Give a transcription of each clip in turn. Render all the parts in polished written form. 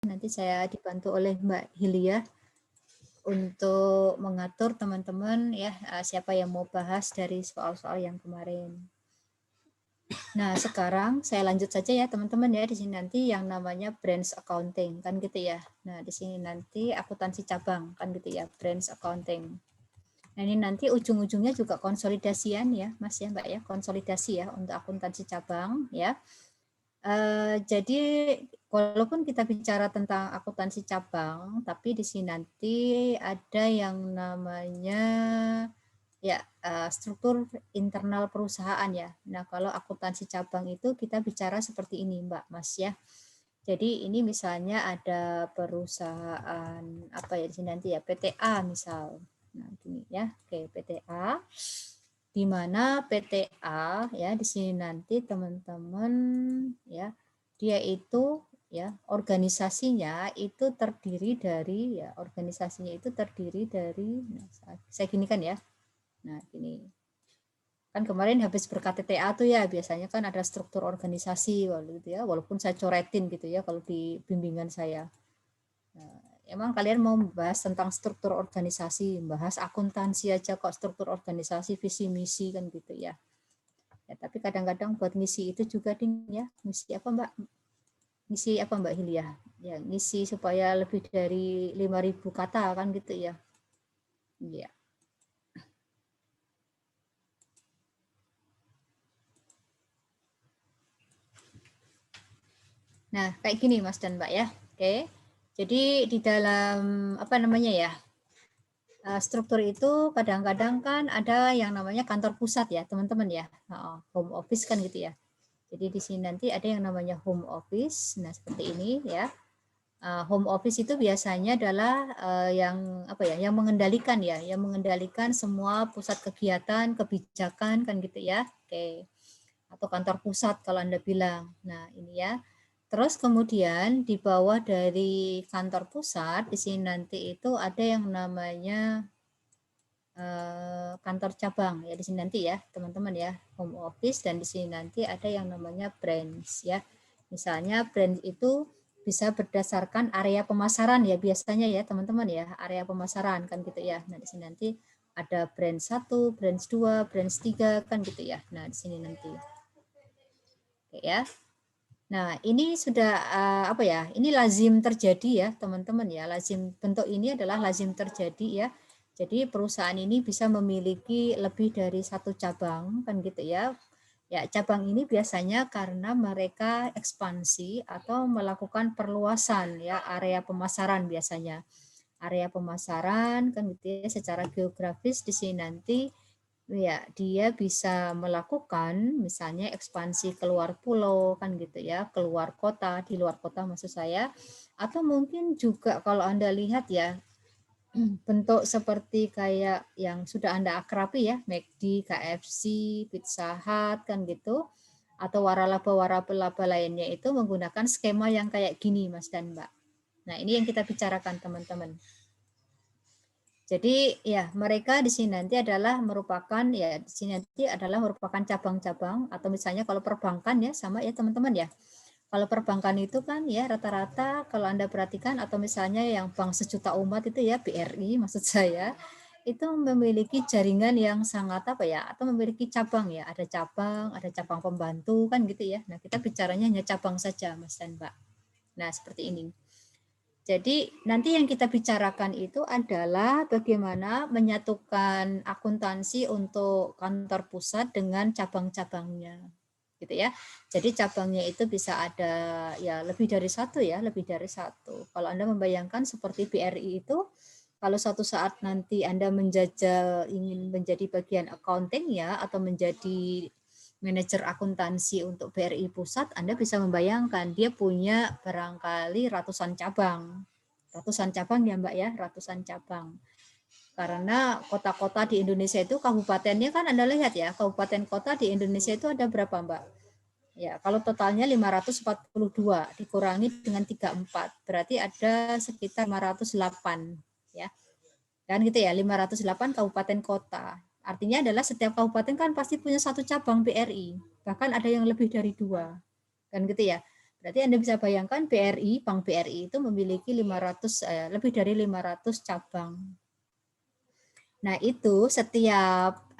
Nanti saya dibantu oleh Mbak Hilia untuk mengatur teman-teman ya, siapa yang mau bahas dari soal-soal yang kemarin. Nah, sekarang saya lanjut saja ya teman-teman ya. Di sini nanti yang namanya branch accounting kan gitu ya. Nah, di sini nanti akuntansi cabang kan gitu ya, branch accounting. Nah, ini nanti ujung-ujungnya juga konsolidasian ya, Mas ya, Mbak ya, konsolidasi ya untuk akuntansi cabang ya. Jadi walaupun kita bicara tentang akuntansi cabang, tapi di sini nanti ada yang namanya ya struktur internal perusahaan ya. Nah, kalau akuntansi cabang itu kita bicara seperti ini, Mbak, Mas ya. Jadi ini misalnya ada perusahaan apa ya di sini nanti ya PTA misal. Nah, gini ya. Oke, PTA di mana PTA ya di sini nanti teman-teman ya dia itu ya organisasinya itu terdiri dari ya organisasinya itu terdiri dari saya gini kan ya. Nah, gini. Kan kemarin habis berKTTA tuh ya, biasanya kan ada struktur organisasi gitu ya, walaupun saya coretin gitu ya kalau di bimbingan saya. Nah, emang kalian mau membahas tentang struktur organisasi, membahas akuntansi aja kok struktur organisasi, visi misi kan gitu ya. Ya, tapi kadang-kadang buat ngisi itu juga ding ya, ngisi apa Mbak? Ngisi apa Mbak Hilya? Ya, ngisi supaya lebih dari 5.000 kata kan gitu ya. Iya. Nah, kayak gini Mas dan Mbak ya. Oke. Jadi di dalam apa namanya ya? Struktur itu kadang-kadang kan ada yang namanya kantor pusat ya, teman-teman ya. Home office kan gitu ya. Jadi di sini nanti ada yang namanya home office. Nah, seperti ini ya. Home office itu biasanya adalah yang apa ya, yang mengendalikan ya, yang mengendalikan semua pusat kegiatan, kebijakan kan gitu ya. Oke. Atau kantor pusat kalau Anda bilang. Nah, ini ya. Terus kemudian di bawah dari kantor pusat di sini nanti itu ada yang namanya kantor cabang ya di sini nanti ya teman-teman ya, home office, dan di sini nanti ada yang namanya branch ya. Misalnya branch itu bisa berdasarkan area pemasaran ya biasanya ya teman-teman ya, area pemasaran kan gitu ya. Nah, di sini nanti ada branch 1, branch 2, branch 3 kan gitu ya. Nah, di sini nanti. Oke ya. Nah, ini sudah apa ya? Ini lazim terjadi ya, teman-teman ya. Lazim, bentuk ini adalah lazim terjadi ya. Jadi perusahaan ini bisa memiliki lebih dari satu cabang kan gitu ya. Ya, cabang ini biasanya karena mereka ekspansi atau melakukan perluasan ya area pemasaran biasanya. Area pemasaran kan gitu ya, secara geografis di sini nanti ya dia bisa melakukan misalnya ekspansi keluar pulau kan gitu ya, keluar kota, di luar kota maksud saya, atau mungkin juga kalau Anda lihat ya bentuk seperti kayak yang sudah Anda akrabi ya, McD, KFC, Pizza Hut kan gitu, atau waralaba-waralaba lainnya itu menggunakan skema yang kayak gini Mas dan Mbak. Nah, ini yang kita bicarakan teman-teman. Jadi ya mereka di sini nanti adalah merupakan ya di sini nanti adalah merupakan cabang-cabang, atau misalnya kalau perbankan ya sama ya teman-teman ya. Kalau perbankan itu kan ya rata-rata kalau Anda perhatikan, atau misalnya yang bank sejuta umat itu ya BRI maksud saya, itu memiliki jaringan yang sangat apa ya, atau memiliki cabang ya, ada cabang pembantu kan gitu ya. Nah, kita bicaranya hanya cabang saja Mas dan Mbak. Nah, seperti ini. Jadi nanti yang kita bicarakan itu adalah bagaimana menyatukan akuntansi untuk kantor pusat dengan cabang-cabangnya, gitu ya. Jadi cabangnya itu bisa ada ya lebih dari satu ya, lebih dari satu. Kalau Anda membayangkan seperti BRI itu, kalau suatu saat nanti Anda menjajal ingin menjadi bagian accounting ya, atau menjadi manajer akuntansi untuk BRI Pusat, Anda bisa membayangkan dia punya barangkali ratusan cabang. Ratusan cabang ya Mbak ya, ratusan cabang. Karena kota-kota di Indonesia itu kabupatennya kan Anda lihat ya, kabupaten kota di Indonesia itu ada berapa Mbak? Ya, kalau totalnya 542 dikurangi dengan 34, berarti ada sekitar 508 ya. Kan gitu ya, 508 kabupaten kota. Artinya adalah setiap kabupaten kan pasti punya satu cabang BRI, bahkan ada yang lebih dari dua, kan gitu ya. Berarti Anda bisa bayangkan BRI, Bank BRI itu memiliki 500 lebih dari 500 cabang. Nah, itu setiap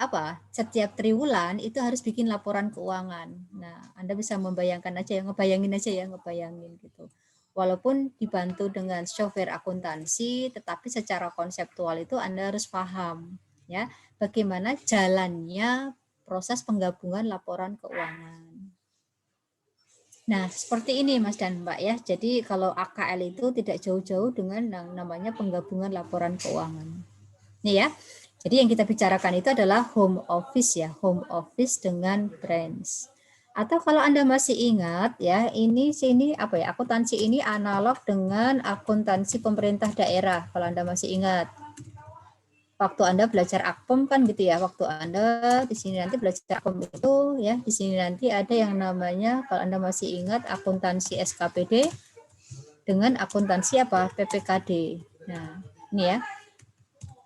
triwulan itu harus bikin laporan keuangan. Nah, Anda bisa membayangkan aja ya, ngebayangin gitu. Walaupun dibantu dengan software akuntansi, tetapi secara konseptual itu Anda harus paham ya, bagaimana jalannya proses penggabungan laporan keuangan. Nah, seperti ini Mas dan Mbak ya. Jadi kalau AKL itu tidak jauh-jauh dengan yang namanya penggabungan laporan keuangan. Nih ya. Jadi yang kita bicarakan itu adalah home office ya, home office dengan branch. Atau kalau Anda masih ingat ya, sini akuntansi ini analog dengan akuntansi pemerintah daerah kalau Anda masih ingat. Waktu Anda belajar Akpom kan gitu ya, waktu Anda di sini nanti belajar Akpom itu ya, di sini nanti ada yang namanya kalau Anda masih ingat akuntansi SKPD dengan akuntansi PPKD. Nah, ini ya.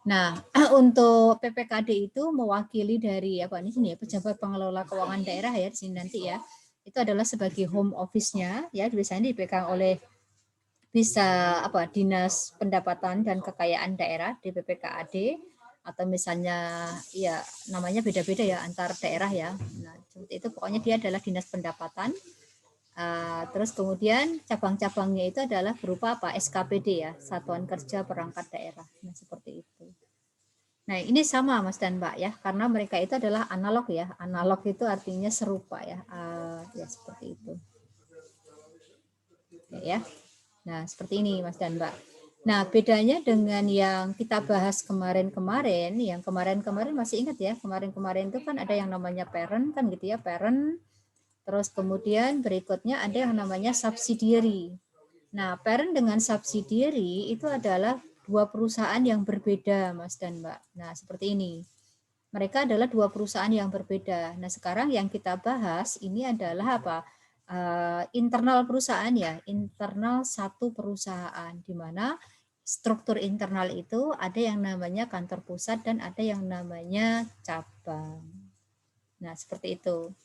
Nah, untuk PPKD itu mewakili dari sini ya, pejabat pengelola keuangan daerah ya di sini nanti ya. Itu adalah sebagai home office-nya ya, biasanya dipegang oleh Dinas Pendapatan dan Kekayaan Daerah DPPKAD, atau misalnya ya namanya beda-beda ya antar daerah ya. Nah, seperti itu pokoknya dia adalah Dinas Pendapatan. Terus kemudian cabang-cabangnya itu adalah berupa SKPD ya, Satuan Kerja Perangkat Daerah. Nah, seperti itu. Nah, ini sama Mas dan Mbak ya, karena mereka itu adalah analog ya. Analog itu artinya serupa ya. Ya seperti itu. Ya. Nah, seperti ini Mas dan Mbak. Nah, bedanya dengan yang kita bahas kemarin-kemarin, yang kemarin-kemarin masih ingat ya, kemarin-kemarin itu kan ada yang namanya parent kan gitu ya, parent. Terus kemudian berikutnya ada yang namanya subsidiary. Nah, parent dengan subsidiary itu adalah dua perusahaan yang berbeda, Mas dan Mbak. Nah, seperti ini. Mereka adalah dua perusahaan yang berbeda. Nah, sekarang yang kita bahas ini adalah internal perusahaan ya, internal satu perusahaan, di mana struktur internal itu ada yang namanya kantor pusat dan ada yang namanya cabang. Nah, seperti itu.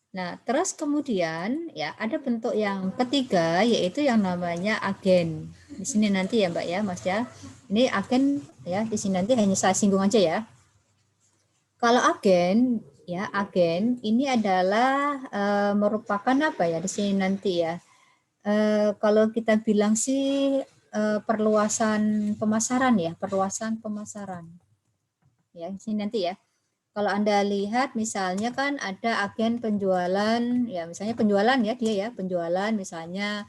Nah, terus kemudian ya ada bentuk yang ketiga yaitu yang namanya agen. Di sini nanti ya Mbak ya, Mas ya. Ini agen ya, di sini nanti hanya saya singgung aja ya. Kalau agen ya, agen ini adalah merupakan di sini nanti ya. Kalau kita bilang sih perluasan pemasaran ya, perluasan pemasaran. Ya, di sini nanti ya. Kalau Anda lihat misalnya kan ada agen penjualan, ya misalnya penjualan ya dia ya, penjualan misalnya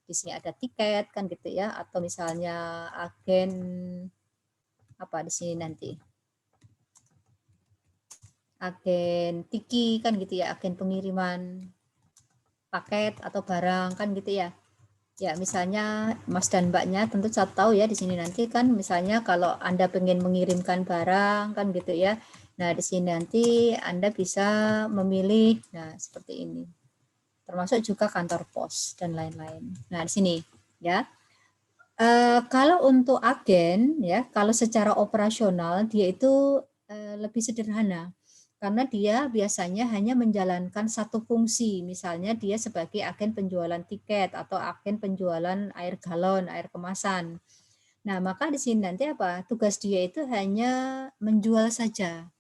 di sini ada tiket kan gitu ya, atau misalnya agen di sini nanti. Agen tiki kan gitu ya, agen pengiriman paket atau barang kan gitu ya. Ya, misalnya Mas dan Mbaknya tentu saya tahu ya di sini nanti kan misalnya kalau Anda pengen mengirimkan barang kan gitu ya. Nah, di sini nanti Anda bisa memilih seperti ini. Termasuk juga kantor pos dan lain-lain. Nah, di sini ya. Kalau untuk agen ya, kalau secara operasional dia itu lebih sederhana. Karena dia biasanya hanya menjalankan satu fungsi, misalnya dia sebagai agen penjualan tiket atau agen penjualan air galon, air kemasan. Nah, maka di sini nanti tugas dia itu hanya menjual saja.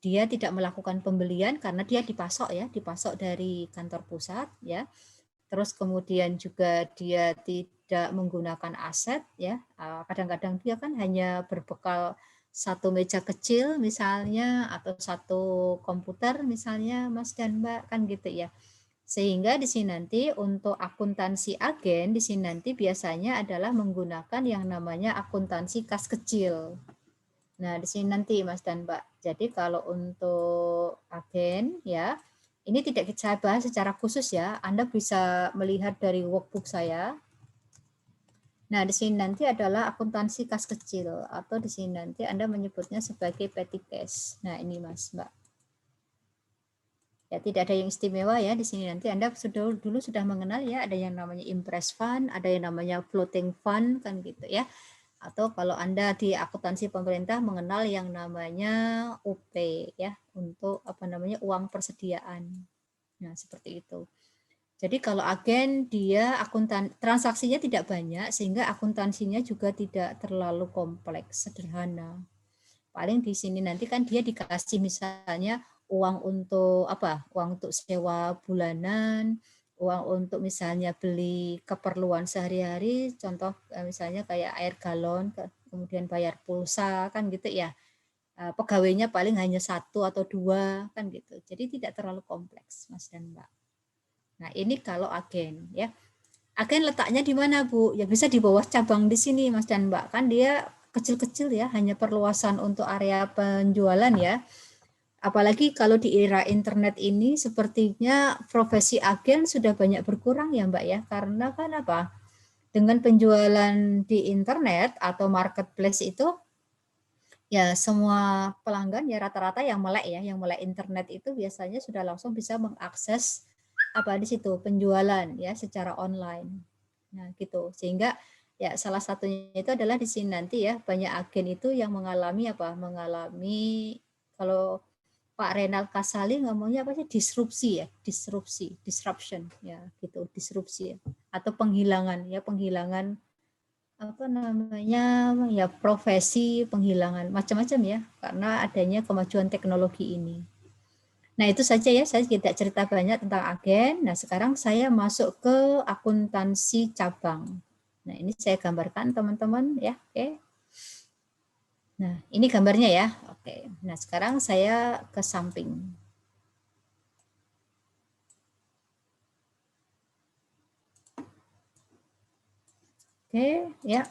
Dia tidak melakukan pembelian karena dia dipasok dari kantor pusat ya. Terus kemudian juga dia tidak menggunakan aset ya. Kadang-kadang dia kan hanya berbekal satu meja kecil misalnya atau satu komputer misalnya Mas dan Mbak kan gitu ya. Sehingga di sini nanti untuk akuntansi agen di sini nanti biasanya adalah menggunakan yang namanya akuntansi kas kecil. Nah, di sini nanti Mas dan Mbak. Jadi kalau untuk agen ya, ini tidak saya bahas secara khusus ya. Anda bisa melihat dari workbook saya. Nah, di sini nanti adalah akuntansi kas kecil atau di sini nanti Anda menyebutnya sebagai petty cash. Nah, ini Mas, Mbak. Ya, tidak ada yang istimewa ya di sini nanti Anda dulu sudah mengenal ya, ada yang namanya impress fund, ada yang namanya floating fund kan gitu ya. Atau kalau Anda di akuntansi pemerintah mengenal yang namanya UP ya, untuk uang persediaan. Nah, seperti itu. Jadi kalau agen dia transaksinya tidak banyak sehingga akuntansinya juga tidak terlalu kompleks, sederhana. Paling di sini nanti kan dia dikasih misalnya uang untuk apa? Uang untuk sewa bulanan, uang untuk misalnya beli keperluan sehari-hari, contoh misalnya kayak air galon, kemudian bayar pulsa kan gitu ya. Pegawainya paling hanya 1 atau 2 kan gitu. Jadi tidak terlalu kompleks, Mas dan Mbak. Nah, ini kalau agen ya. Agen letaknya di mana, Bu? Ya bisa di bawah cabang di sini, Mas dan Mbak. Kan dia kecil-kecil ya, hanya perluasan untuk area penjualan ya. Apalagi kalau di era internet ini sepertinya profesi agen sudah banyak berkurang ya, Mbak ya. Karena kan apa? Dengan penjualan di internet atau marketplace itu ya semua pelanggan ya rata-rata yang melek internet itu biasanya sudah langsung bisa mengakses apa di situ penjualan ya secara online. Nah, gitu. Sehingga ya salah satunya itu adalah di sini nanti ya banyak agen itu yang mengalami apa? Mengalami kalau Pak Renal Kasali ngomongnya apa sih? Disrupsi ya, disruption ya gitu, disrupsi ya. Atau penghilangan ya, penghilangan apa namanya ya profesi, penghilangan macam-macam ya karena adanya kemajuan teknologi ini. Nah, itu saja ya, saya tidak cerita banyak tentang agen. Nah, sekarang saya masuk ke akuntansi cabang. Nah, ini saya gambarkan teman-teman ya. Oke. Nah, ini gambarnya ya. Oke. Nah, sekarang saya ke samping. Oke, ya.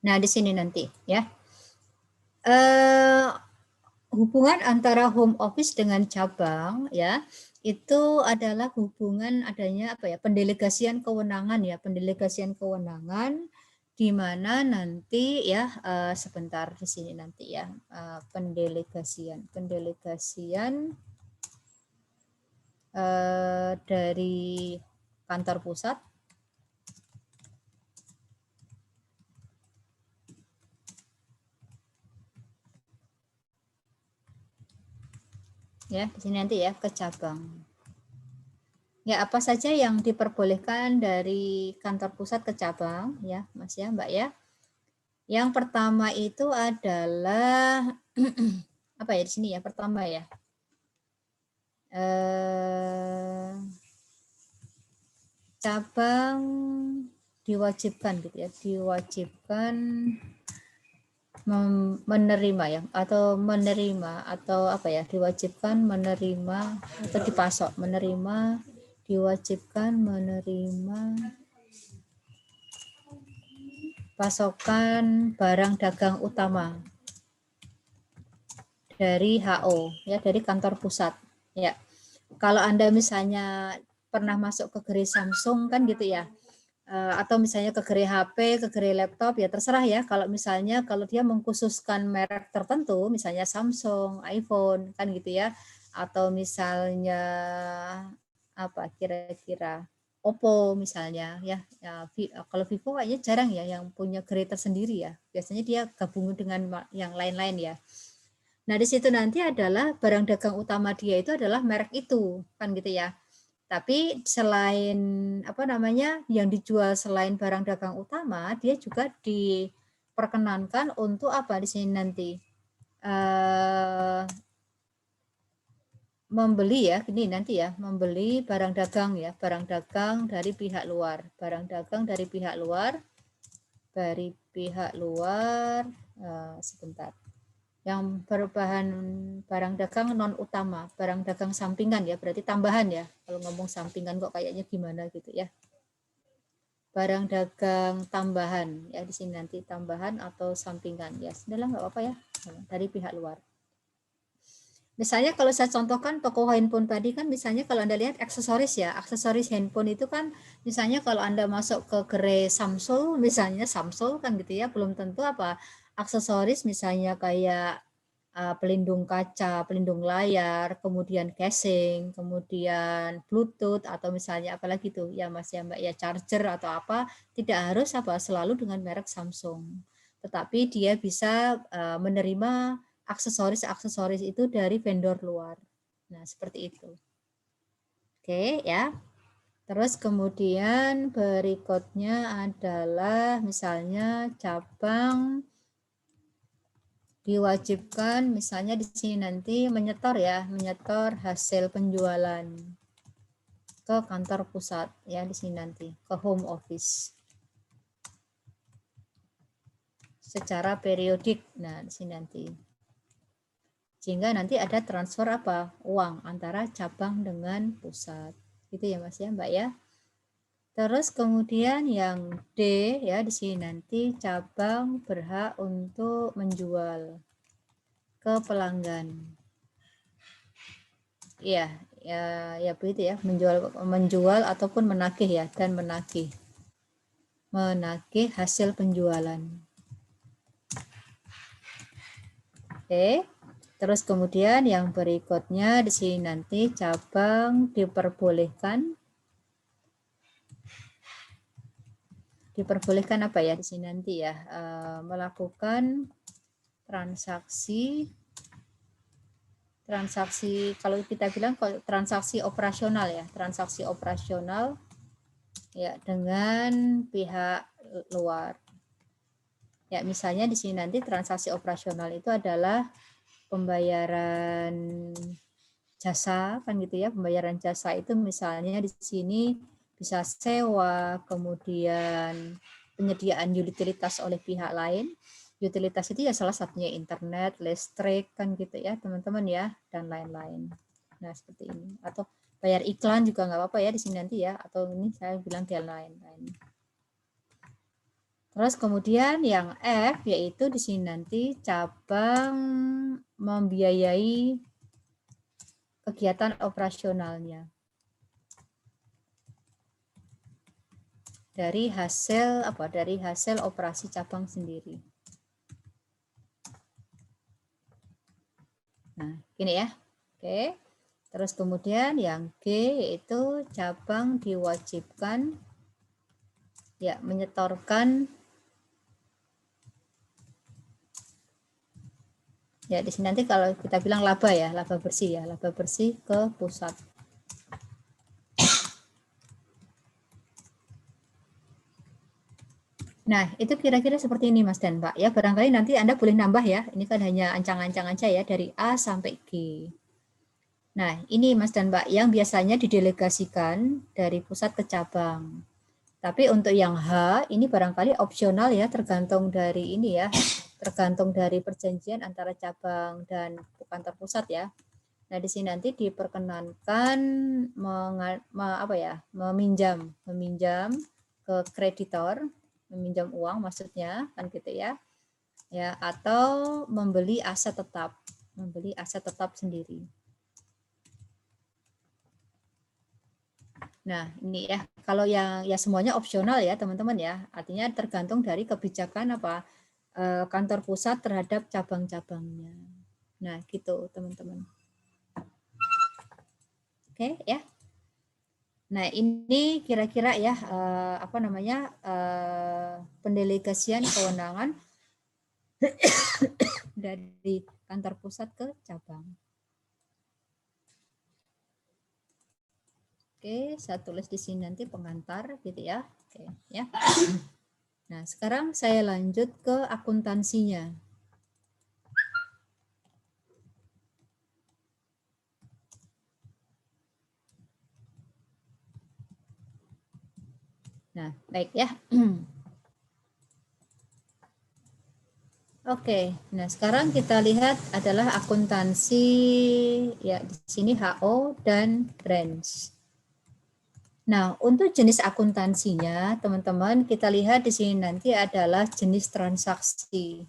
Nah, di sini nanti ya. Hubungan antara home office dengan cabang ya itu adalah hubungan adanya apa ya pendelegasian kewenangan ya pendelegasian kewenangan di mana nanti ya sebentar di sini nanti ya pendelegasian dari kantor pusat ya di sini nanti ya ke cabang. Ya, apa saja yang diperbolehkan dari kantor pusat ke cabang ya, Mas ya, Mbak ya. Yang pertama itu adalah apa ya di sini ya, pertama ya. Cabang diwajibkan gitu ya, diwajibkan menerima ya atau apa ya diwajibkan menerima atau dipasok diwajibkan menerima pasokan barang dagang utama dari HO ya dari kantor pusat ya. Kalau Anda misalnya pernah masuk ke gerai Samsung kan gitu ya. Atau misalnya ke gerai HP, ke gerai laptop ya terserah ya. Kalau misalnya kalau dia mengkhususkan merek tertentu, misalnya Samsung, iPhone kan gitu ya. Atau misalnya apa kira-kira Oppo misalnya ya. Kalau Vivo kayaknya jarang ya yang punya gerai tersendiri ya. Biasanya dia gabung dengan yang lain-lain ya. Nah, di situ nanti adalah barang dagang utama dia itu adalah merek itu, kan gitu ya. Tapi selain apa namanya yang dijual selain barang dagang utama, dia juga diperkenankan untuk apa di sini nanti membeli ya, ini nanti ya, membeli barang dagang ya, barang dagang dari pihak luar, barang dagang dari pihak luar, sebentar. Yang berbahan barang dagang non utama, barang dagang sampingan ya, berarti tambahan ya. Kalau ngomong sampingan kok kayaknya gimana gitu ya. Barang dagang tambahan ya di sini nanti tambahan atau sampingan ya. Sudahlah nggak apa-apa ya dari pihak luar. Misalnya kalau saya contohkan toko handphone tadi kan misalnya kalau Anda lihat aksesoris ya, aksesoris handphone itu kan misalnya kalau Anda masuk ke gerai Samsung, misalnya Samsung kan gitu ya, belum tentu apa aksesoris misalnya kayak pelindung kaca, pelindung layar, kemudian casing, kemudian Bluetooth atau misalnya apalagi tuh ya Mas ya Mbak ya charger atau apa, tidak harus apa selalu dengan merek Samsung. Tetapi dia bisa menerima aksesoris-aksesoris itu dari vendor luar. Nah, seperti itu. Oke ya. Terus kemudian berikutnya adalah misalnya cabang diwajibkan misalnya di sini nanti menyetor ya, menyetor hasil penjualan ke kantor pusat ya di sini nanti ke home office secara periodik. Nah, di sini nanti. Sehingga nanti ada transfer apa? Uang antara cabang dengan pusat. Gitu ya Mas ya, Mbak ya. Terus kemudian yang D ya di sini nanti cabang berhak untuk menjual ke pelanggan. Iya, ya begitu ya, menjual ataupun menagih ya, dan menagih hasil penjualan. Oke. Terus kemudian yang berikutnya di sini nanti cabang diperbolehkan apa ya di sini nanti ya, melakukan transaksi kalau kita bilang transaksi operasional ya, transaksi operasional ya dengan pihak luar. Ya, misalnya di sini nanti transaksi operasional itu adalah pembayaran jasa kan gitu ya, pembayaran jasa itu misalnya di sini bisa sewa, kemudian penyediaan utilitas oleh pihak lain. Utilitas itu ya salah satunya internet, listrik kan gitu ya teman-teman ya, dan lain-lain. Nah seperti ini. Atau bayar iklan juga nggak apa-apa ya di sini nanti ya, atau ini saya bilang dan lain-lain. Terus kemudian yang F yaitu di sini nanti cabang membiayai kegiatan operasionalnya dari hasil operasi cabang sendiri. Nah, gini ya. Oke. Terus kemudian yang G yaitu cabang diwajibkan ya menyetorkan ya di sini nanti kalau kita bilang laba ya, laba bersih ke pusat. Nah, itu kira-kira seperti ini Mas dan Mbak ya. Barangkali nanti Anda boleh nambah ya. Ini kan hanya ancang-ancang aja ya dari A sampai G. Nah, ini Mas dan Mbak yang biasanya didelegasikan dari pusat ke cabang. Tapi untuk yang H ini barangkali opsional ya, tergantung dari ini ya, tergantung dari perjanjian antara cabang dan kantor pusat ya. Nah, di sini nanti diperkenankan meminjam ke kreditor, meminjam uang maksudnya kan gitu ya. Ya, atau membeli aset tetap sendiri. Nah, ini ya, kalau yang ya semuanya opsional ya, teman-teman ya. Artinya tergantung dari kebijakan kantor pusat terhadap cabang-cabangnya. Nah, gitu, teman-teman. Oke, ya. Nah, ini kira-kira ya pendelegasian kewenangan dari kantor pusat ke cabang. Oke, saya tulis di sini nanti pengantar gitu ya. Oke, ya. Nah, sekarang saya lanjut ke akuntansinya. Nah, baik ya. Oke, nah sekarang kita lihat adalah akuntansi ya di sini HO dan branch. Nah, untuk jenis akuntansinya, teman-teman, kita lihat di sini nanti adalah jenis transaksi.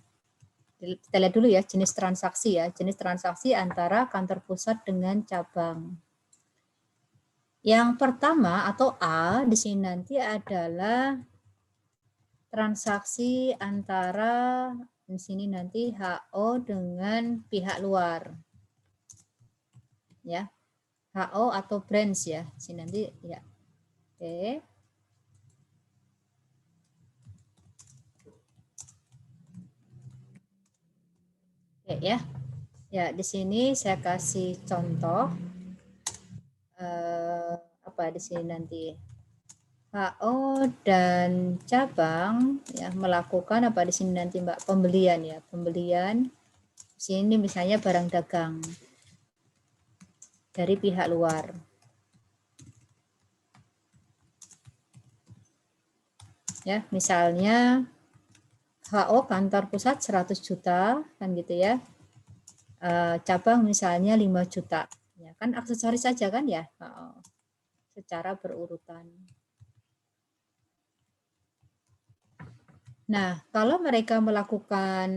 Kita lihat dulu ya jenis transaksi ya, jenis transaksi antara kantor pusat dengan cabang. Yang pertama atau A di sini nanti adalah transaksi antara di sini nanti HO dengan pihak luar. Ya. HO atau branch ya. Di sini nanti ya. Oke. Oke ya. Ya, di sini saya kasih contoh apa di sini nanti? HO dan cabang ya melakukan apa di sini nanti Mbak? Pembelian ya, pembelian. Di sini misalnya barang dagang dari pihak luar. Ya, misalnya HO kantor pusat 100 juta kan gitu ya. Cabang misalnya 5 juta. Ya, kan aksesoris saja kan ya? Secara berurutan. Nah, kalau mereka melakukan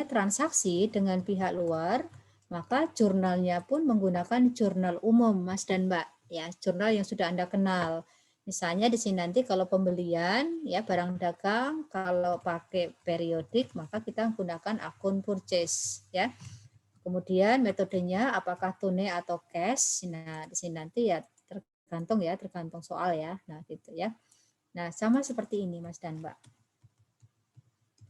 transaksi dengan pihak luar, maka jurnalnya pun menggunakan jurnal umum, Mas dan Mbak, ya, jurnal yang sudah Anda kenal. Misalnya di sini nanti kalau pembelian ya barang dagang, kalau pakai periodik maka kita menggunakan akun purchase ya. Kemudian metodenya apakah tunai atau cash. Nah, di sini nanti ya tergantung soal ya. Nah, gitu ya. Nah, sama seperti ini Mas dan Mbak.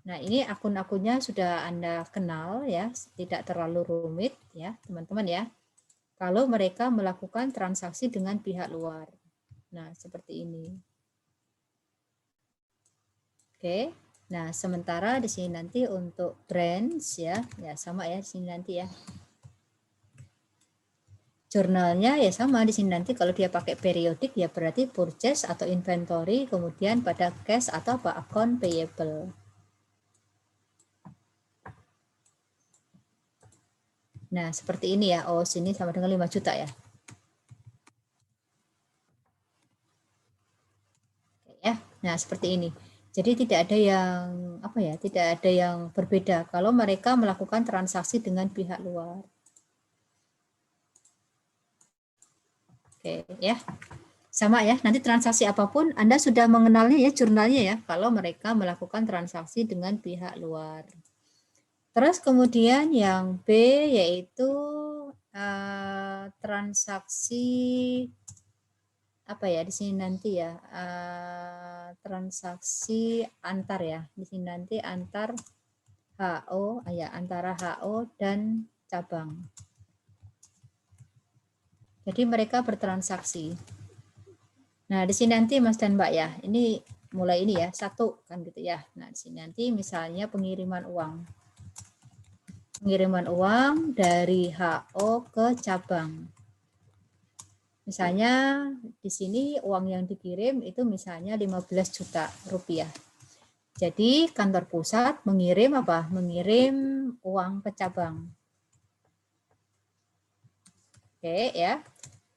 Nah, ini akun-akunnya sudah Anda kenal ya, tidak terlalu rumit ya, teman-teman ya. Kalau mereka melakukan transaksi dengan pihak luar. Nah, seperti ini. Oke. Nah, sementara di sini nanti untuk brands ya sama ya di sini nanti ya. Jurnalnya ya sama di sini nanti kalau dia pakai periodik ya berarti purchase atau inventory, kemudian pada cash atau apa account payable. Nah, seperti ini ya. Oh, sini sama dengan 5 juta ya. Ya. Nah, seperti ini. Jadi tidak ada yang tidak ada yang berbeda kalau mereka melakukan transaksi dengan pihak luar. Oke, ya. Sama ya, nanti transaksi apapun Anda sudah mengenalnya ya jurnalnya ya kalau mereka melakukan transaksi dengan pihak luar. Terus kemudian yang B yaitu transaksi apa ya di sini nanti ya transaksi antar ya di sini nanti antar HO ya antara HO dan cabang. Jadi mereka bertransaksi. Nah di sini nanti Mas dan Mbak ya ini mulai ini ya satu kan gitu ya. Nah di sini nanti misalnya pengiriman uang dari HO ke cabang. Misalnya di sini uang yang dikirim itu misalnya 15 juta rupiah. Jadi kantor pusat mengirim apa? Mengirim uang ke cabang. Oke ya.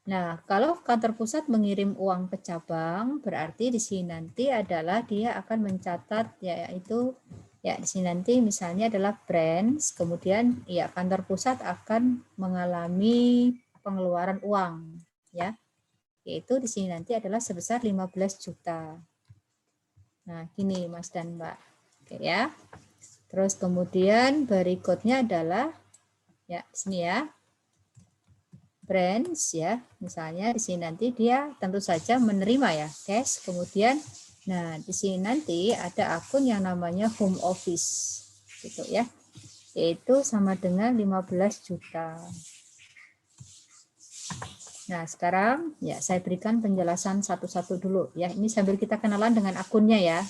Nah, kalau kantor pusat mengirim uang ke cabang, berarti di sini nanti adalah dia akan mencatat yaitu ya di sini nanti misalnya adalah branch, kemudian ya kantor pusat akan mengalami pengeluaran uang ya. Yaitu di sini nanti adalah sebesar 15 juta. Nah, gini Mas dan Mbak. Oke ya. Terus kemudian berikutnya adalah ya di sini ya. Branch ya. Misalnya di sini nanti dia tentu saja menerima ya cash. Kemudian nah di sini nanti ada akun yang namanya home office gitu ya. Yaitu sama dengan 15 juta. Nah, sekarang ya saya berikan penjelasan satu-satu dulu ya. Ini sambil kita kenalan dengan akunnya ya.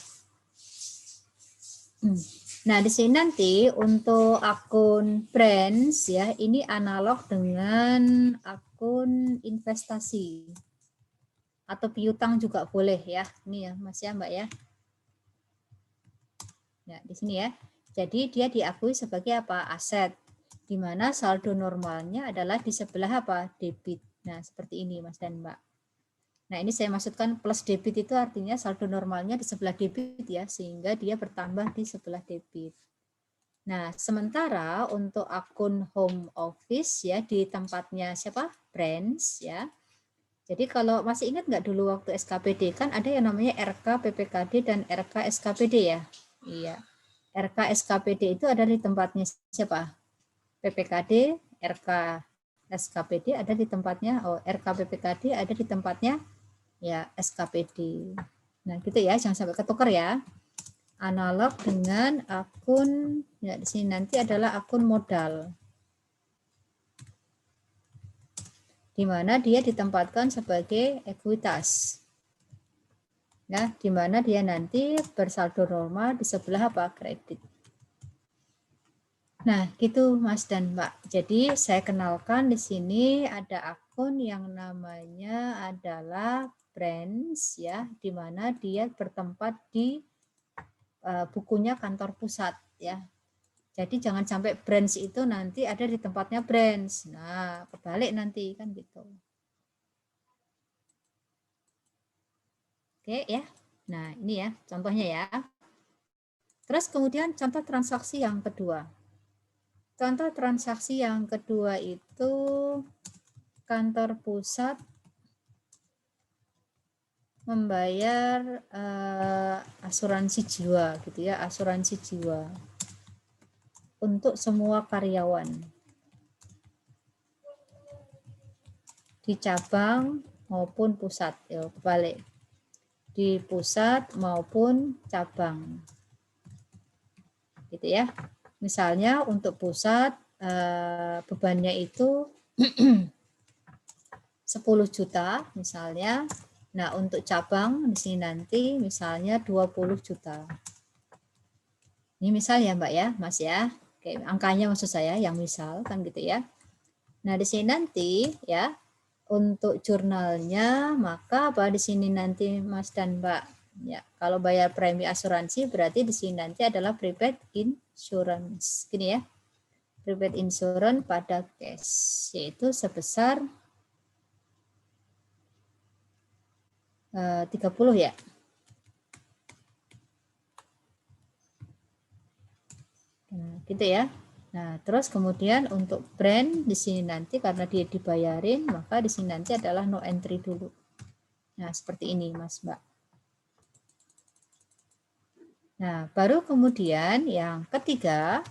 Nah, di sini nanti untuk akun brands ya, ini analog dengan akun investasi. Atau piutang juga boleh ya. Ini ya, Mas ya, Mbak ya. Nah, di sini ya. Jadi dia diakui sebagai apa? Aset. Di mana saldo normalnya adalah di sebelah apa? Debit. Nah, seperti ini Mas dan Mbak. Nah, ini saya maksudkan plus debit itu artinya saldo normalnya di sebelah debit ya, sehingga dia bertambah di sebelah debit. Nah, sementara untuk akun home office ya di tempatnya siapa? Branch ya. Jadi kalau masih ingat nggak dulu waktu SKPD kan ada yang namanya RK PPKD dan RK SKPD ya? Iya. RK SKPD itu ada di tempatnya siapa? PPKD, RK SKPD ada di tempatnya RK PPKD ada di tempatnya ya SKPD. Nah, gitu ya, jangan sampai ketukar ya. Analog dengan akun ya di sini nanti adalah akun modal. di mana dia ditempatkan sebagai ekuitas. Ya, di mana dia nanti bersaldo normal di sebelah apa? Kredit. Nah, gitu Mas dan Mbak. Jadi saya kenalkan di sini ada akun yang namanya adalah Branch ya, di mana dia bertempat di bukunya kantor pusat ya. Jadi jangan sampai branch itu nanti ada di tempatnya branch. Nah, kebalik nanti kan gitu. Oke ya. Nah, ini ya contohnya ya. Terus kemudian contoh transaksi yang kedua. Contoh transaksi yang kedua itu kantor pusat membayar asuransi jiwa gitu ya, asuransi jiwa untuk semua karyawan di cabang maupun pusat. Ya, kebalik. Di pusat maupun cabang. Gitu ya. Misalnya untuk pusat bebannya itu 10 juta misalnya. Nah, untuk cabang di sini nanti misalnya 20 juta. Ini misal ya Mbak ya, Mas ya. Oke, angkanya maksud saya yang misal kan gitu ya. Nah, di sini nanti ya untuk jurnalnya maka apa di sini nanti Mas dan Mbak ya. Kalau bayar premi asuransi berarti di sini nanti adalah prepaid insurance. Gini ya. Prepaid insurance pada cash yaitu sebesar 30 ya. Nah, gitu ya. Nah, terus kemudian untuk brand di sini nanti karena dia dibayarin, maka di sini nanti adalah no entry dulu. Nah, seperti ini Mas Mbak. Nah, baru kemudian yang ketiga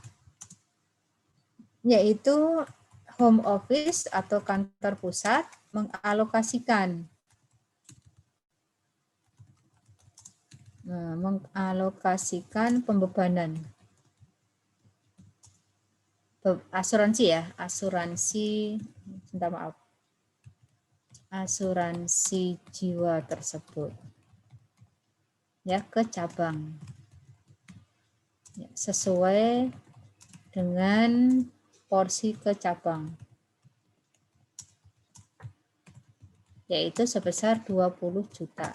yaitu home office atau kantor pusat mengalokasikan pembebanan asuransi ya, asuransi, minta maaf, asuransi jiwa tersebut ya ke cabang ya, sesuai dengan porsi ke cabang yaitu sebesar 20 juta.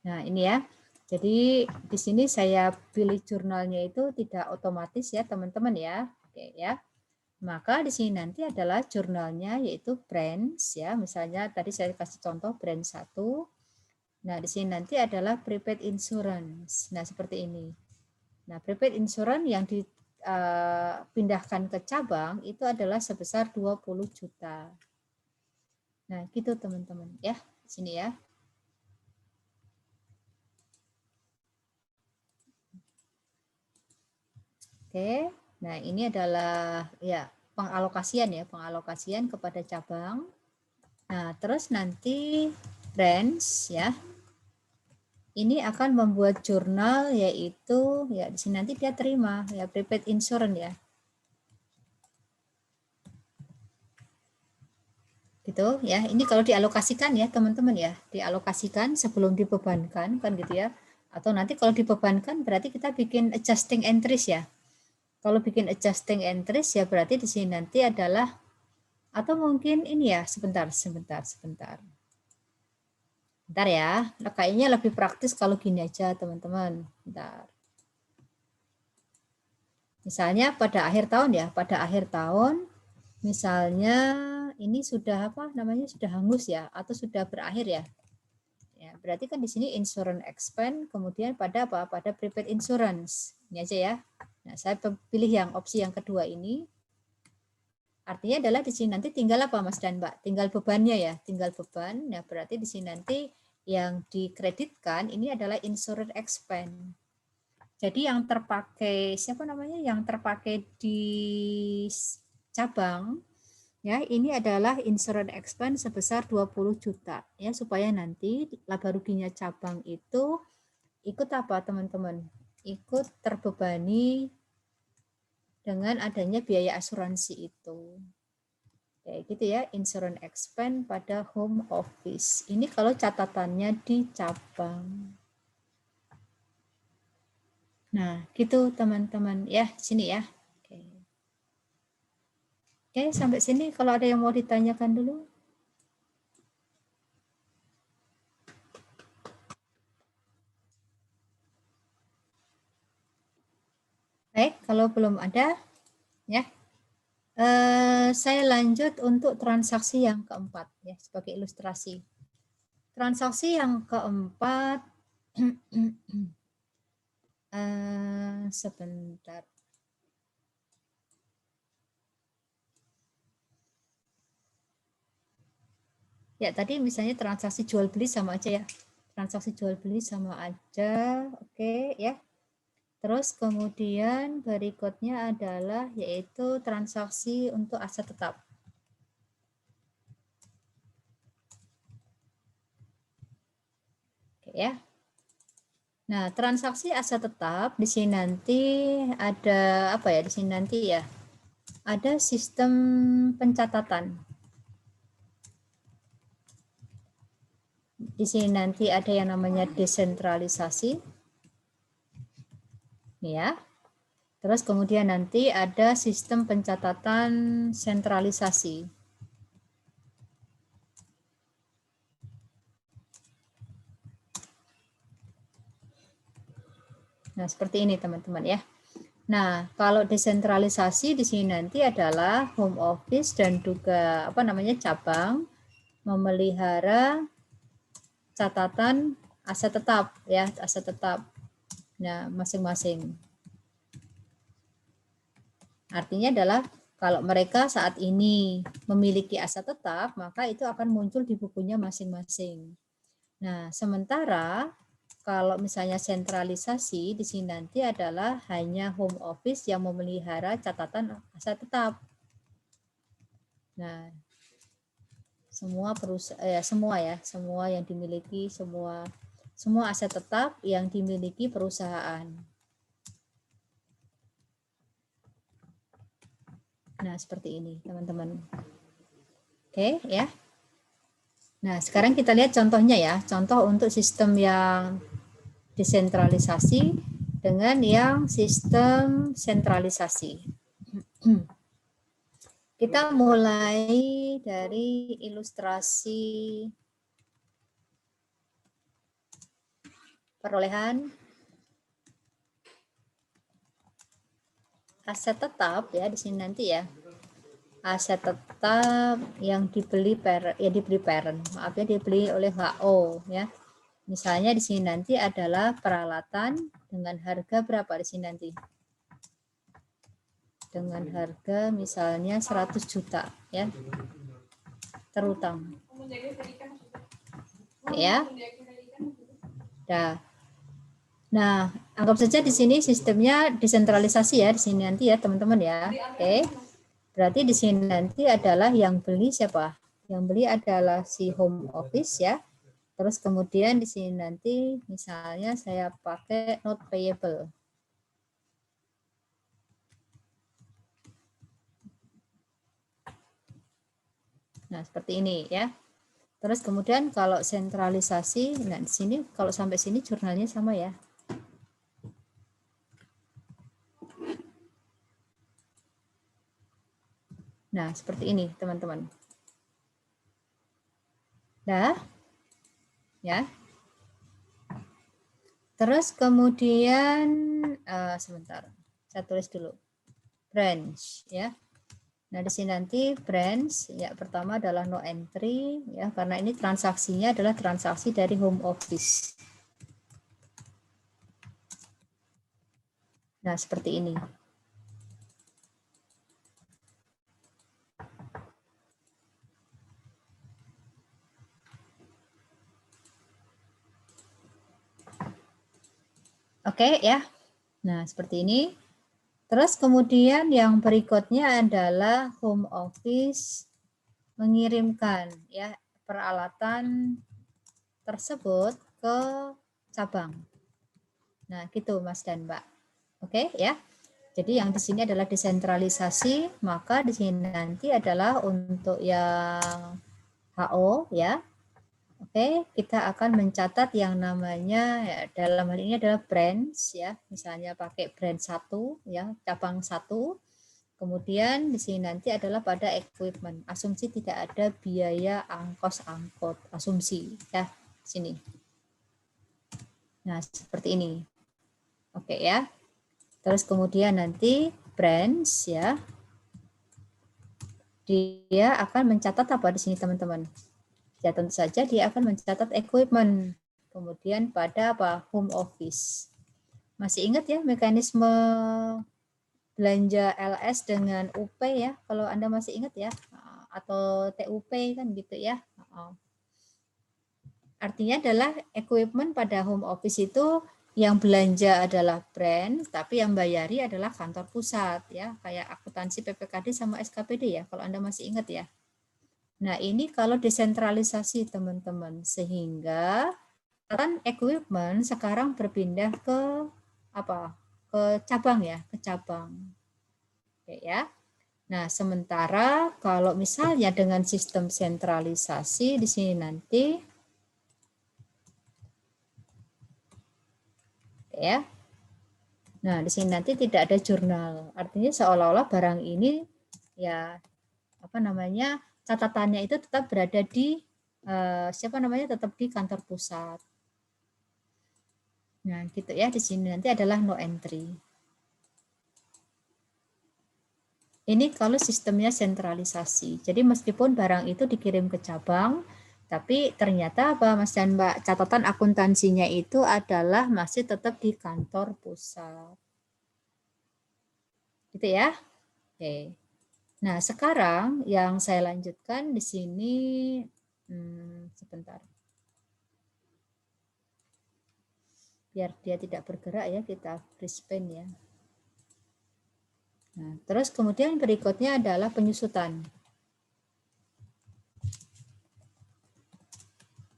Nah, ini ya. Jadi di sini saya pilih jurnalnya itu tidak otomatis ya, teman-teman ya. Oke ya. Maka di sini nanti adalah jurnalnya yaitu branch ya. Misalnya tadi saya kasih contoh branch 1. Nah, di sini nanti adalah prepaid insurance. Nah, seperti ini. Nah, prepaid insurance yang dipindahkan ke cabang itu adalah sebesar 20 juta. Nah, gitu teman-teman ya. Di sini ya. Oke. Nah, ini adalah ya pengalokasian kepada cabang. Nah, terus nanti branch ya. Ini akan membuat jurnal yaitu ya di sini nanti dia terima ya prepaid insurance ya. Gitu ya. Ini kalau dialokasikan ya, teman-teman ya, dialokasikan sebelum dibebankan kan gitu ya. Atau nanti kalau dibebankan berarti kita bikin adjusting entries ya. Kalau bikin adjusting entries ya berarti di sini nanti adalah atau mungkin ini ya, sebentar. Bentar ya, nah, kayaknya lebih praktis kalau gini aja teman-teman. Bentar. Misalnya pada akhir tahun ya, pada akhir tahun misalnya ini sudah apa namanya sudah hangus ya atau sudah berakhir ya. Ya, berarti kan di sini insurance expense kemudian pada apa? Pada prepaid insurance. Ini aja ya. Nah, saya pilih yang opsi yang kedua ini. Artinya adalah di sini nanti tinggal apa Mas dan Mbak? Tinggal bebannya ya, tinggal beban. Nah, berarti di sini nanti yang dikreditkan ini adalah insurance expense. Jadi yang terpakai siapa namanya? Yang terpakai di cabang ya, ini adalah insurance expense sebesar 20 juta ya supaya nanti laba ruginya cabang itu ikut apa teman-teman? Ikut terbebani dengan adanya biaya asuransi itu. Kayak gitu ya, insurance expense pada home office. Ini kalau catatannya di cabang. Nah, gitu teman-teman ya, sini ya. Oke, sampai sini kalau ada yang mau ditanyakan dulu. Baik, kalau belum ada, ya, saya lanjut untuk transaksi yang keempat, ya, sebagai ilustrasi. Transaksi yang keempat, sebentar. Ya, tadi misalnya transaksi jual beli sama aja ya. Transaksi jual beli sama aja, oke ya. Terus kemudian berikutnya adalah yaitu transaksi untuk aset tetap. Oke ya. Nah, transaksi aset tetap di sini nanti ada apa ya? Di sini nanti ya. Ada sistem pencatatan. Di sini nanti ada yang namanya desentralisasi. Ya. Terus kemudian nanti ada sistem pencatatan sentralisasi. Nah, seperti ini teman-teman ya. Nah, kalau desentralisasi di sini nanti adalah home office dan juga apa namanya cabang memelihara catatan aset tetap ya, aset tetap. Nah, masing-masing. Artinya adalah kalau mereka saat ini memiliki aset tetap, maka itu akan muncul di bukunya masing-masing. Nah, sementara kalau misalnya sentralisasi di sini nanti adalah hanya home office yang memelihara catatan aset tetap. Nah, semua semua yang dimiliki semua aset tetap yang dimiliki perusahaan. Nah, seperti ini, teman-teman. Oke, ya. Nah, sekarang kita lihat contohnya ya. Contoh untuk sistem yang desentralisasi dengan yang sistem sentralisasi. Kita mulai dari ilustrasi perolehan aset tetap ya di sini nanti ya. Aset tetap yang dibeli parent, maaf ya, dibeli oleh HO ya. Misalnya di sini nanti adalah peralatan dengan harga berapa di sini nanti? Dengan harga misalnya 100 juta ya. Terutang. Ya. Nah, anggap saja di sini sistemnya desentralisasi ya di sini nanti ya teman-teman ya. Oke. Berarti di sini nanti adalah yang beli siapa? Yang beli adalah si home office ya. Terus kemudian di sini nanti misalnya saya pakai note payable. Nah, seperti ini ya. Terus kemudian kalau sentralisasi, nah di sini kalau sampai sini jurnalnya sama ya. Nah, seperti ini teman-teman. Dah, ya. Terus kemudian sebentar, saya tulis dulu branch ya. Nah di sini nanti branch ya pertama adalah no entry ya karena ini transaksinya adalah transaksi dari home office. Nah seperti ini. Oke ya. Nah seperti ini. Terus kemudian yang berikutnya adalah home office mengirimkan ya peralatan tersebut ke cabang. Nah, gitu Mas dan Mbak. Oke ya. Jadi yang di sini adalah desentralisasi, maka di sini nanti adalah untuk yang HO ya. Oke, kita akan mencatat yang namanya ya, dalam hal ini adalah branch ya. Misalnya pakai brand 1 ya, cabang 1. Kemudian di sini nanti adalah pada equipment. Asumsi tidak ada biaya angkos angkut, asumsi ya sini. Nah, seperti ini. Oke ya. Terus kemudian nanti branch ya. Dia akan mencatat apa di sini teman-teman? Ya tentu saja dia akan mencatat equipment. Kemudian pada apa? Home office. Masih ingat ya mekanisme belanja LS dengan UP ya? Kalau Anda masih ingat ya? Atau TUP kan gitu ya? Artinya adalah equipment pada home office itu yang belanja adalah brand, tapi yang bayari adalah kantor pusat ya, kayak akuntansi PPKD sama SKPD ya, kalau Anda masih ingat ya. Nah, ini kalau desentralisasi teman-teman, sehingga kan equipment sekarang berpindah ke apa? Ke cabang ya, ke cabang. Oke ya. Nah, sementara kalau misalnya dengan sistem sentralisasi di sini nanti ya. Nah, di sini nanti tidak ada jurnal. Artinya seolah-olah barang ini ya apa namanya? Catatannya itu tetap berada di siapa namanya? Tetap di kantor pusat. Nah, gitu ya. Di sini nanti adalah no entry. Ini kalau sistemnya sentralisasi. Jadi meskipun barang itu dikirim ke cabang, tapi ternyata apa Mas dan Mbak, catatan akuntansinya itu adalah masih tetap di kantor pusat. Gitu ya. Oke. Nah, sekarang yang saya lanjutkan di sini, sebentar. Biar dia tidak bergerak ya, kita freeze pen ya. Nah, terus kemudian berikutnya adalah penyusutan.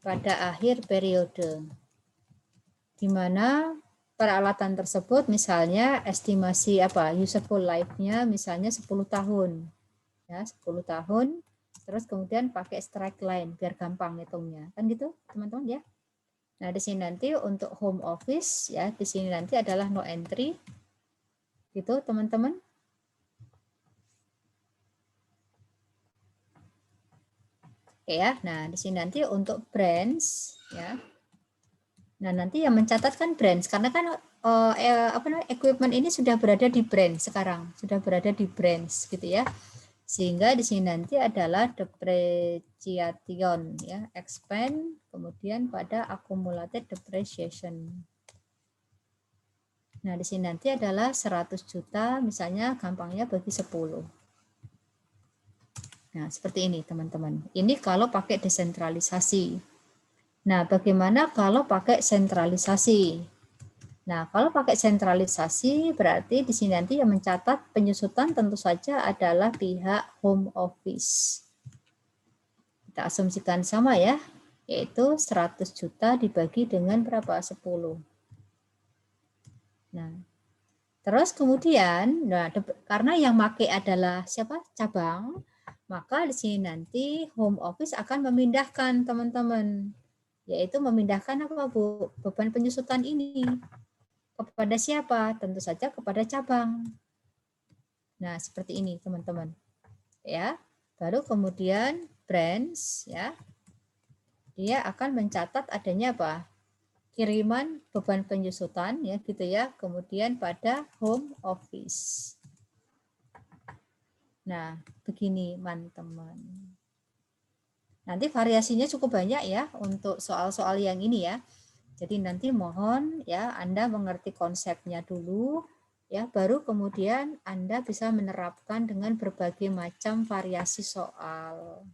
Pada akhir periode. Di mana peralatan tersebut misalnya estimasi apa useful life-nya misalnya 10 tahun. Ya, 10 tahun. Terus kemudian pakai strike line biar gampang hitungnya. Kan gitu, teman-teman ya? Nah, di sini nanti untuk home office ya, di sini nanti adalah no entry. Gitu, teman-teman. Oke ya. Nah, di sini nanti untuk brands ya. Nah, nanti yang mencatatkan brands karena kan apa namanya equipment ini sudah berada di brand sekarang, sudah berada di brands gitu ya. Sehingga di sini nanti adalah depreciation ya, expand kemudian pada accumulated depreciation. Nah, di sini nanti adalah 100 juta misalnya gampangnya bagi 10. Nah, seperti ini teman-teman. Ini kalau pakai desentralisasi. Nah, bagaimana kalau pakai sentralisasi? Nah, kalau pakai sentralisasi berarti di sini nanti yang mencatat penyusutan tentu saja adalah pihak home office. Kita asumsikan sama ya, yaitu 100 juta dibagi dengan berapa? 10. Nah, terus kemudian, nah, karena yang pakai adalah siapa? Cabang, maka di sini nanti home office akan memindahkan teman-teman, yaitu memindahkan apa Bu? Beban penyusutan ini. Kepada siapa? Tentu saja kepada cabang. Nah, seperti ini teman-teman. Ya. Baru kemudian branch ya. Dia akan mencatat adanya apa? Kiriman beban penyusutan ya gitu ya. Kemudian pada home office. Nah, begini teman-teman. Nanti variasinya cukup banyak ya untuk soal-soal yang ini ya. Jadi nanti mohon ya Anda mengerti konsepnya dulu ya, baru kemudian Anda bisa menerapkan dengan berbagai macam variasi soal.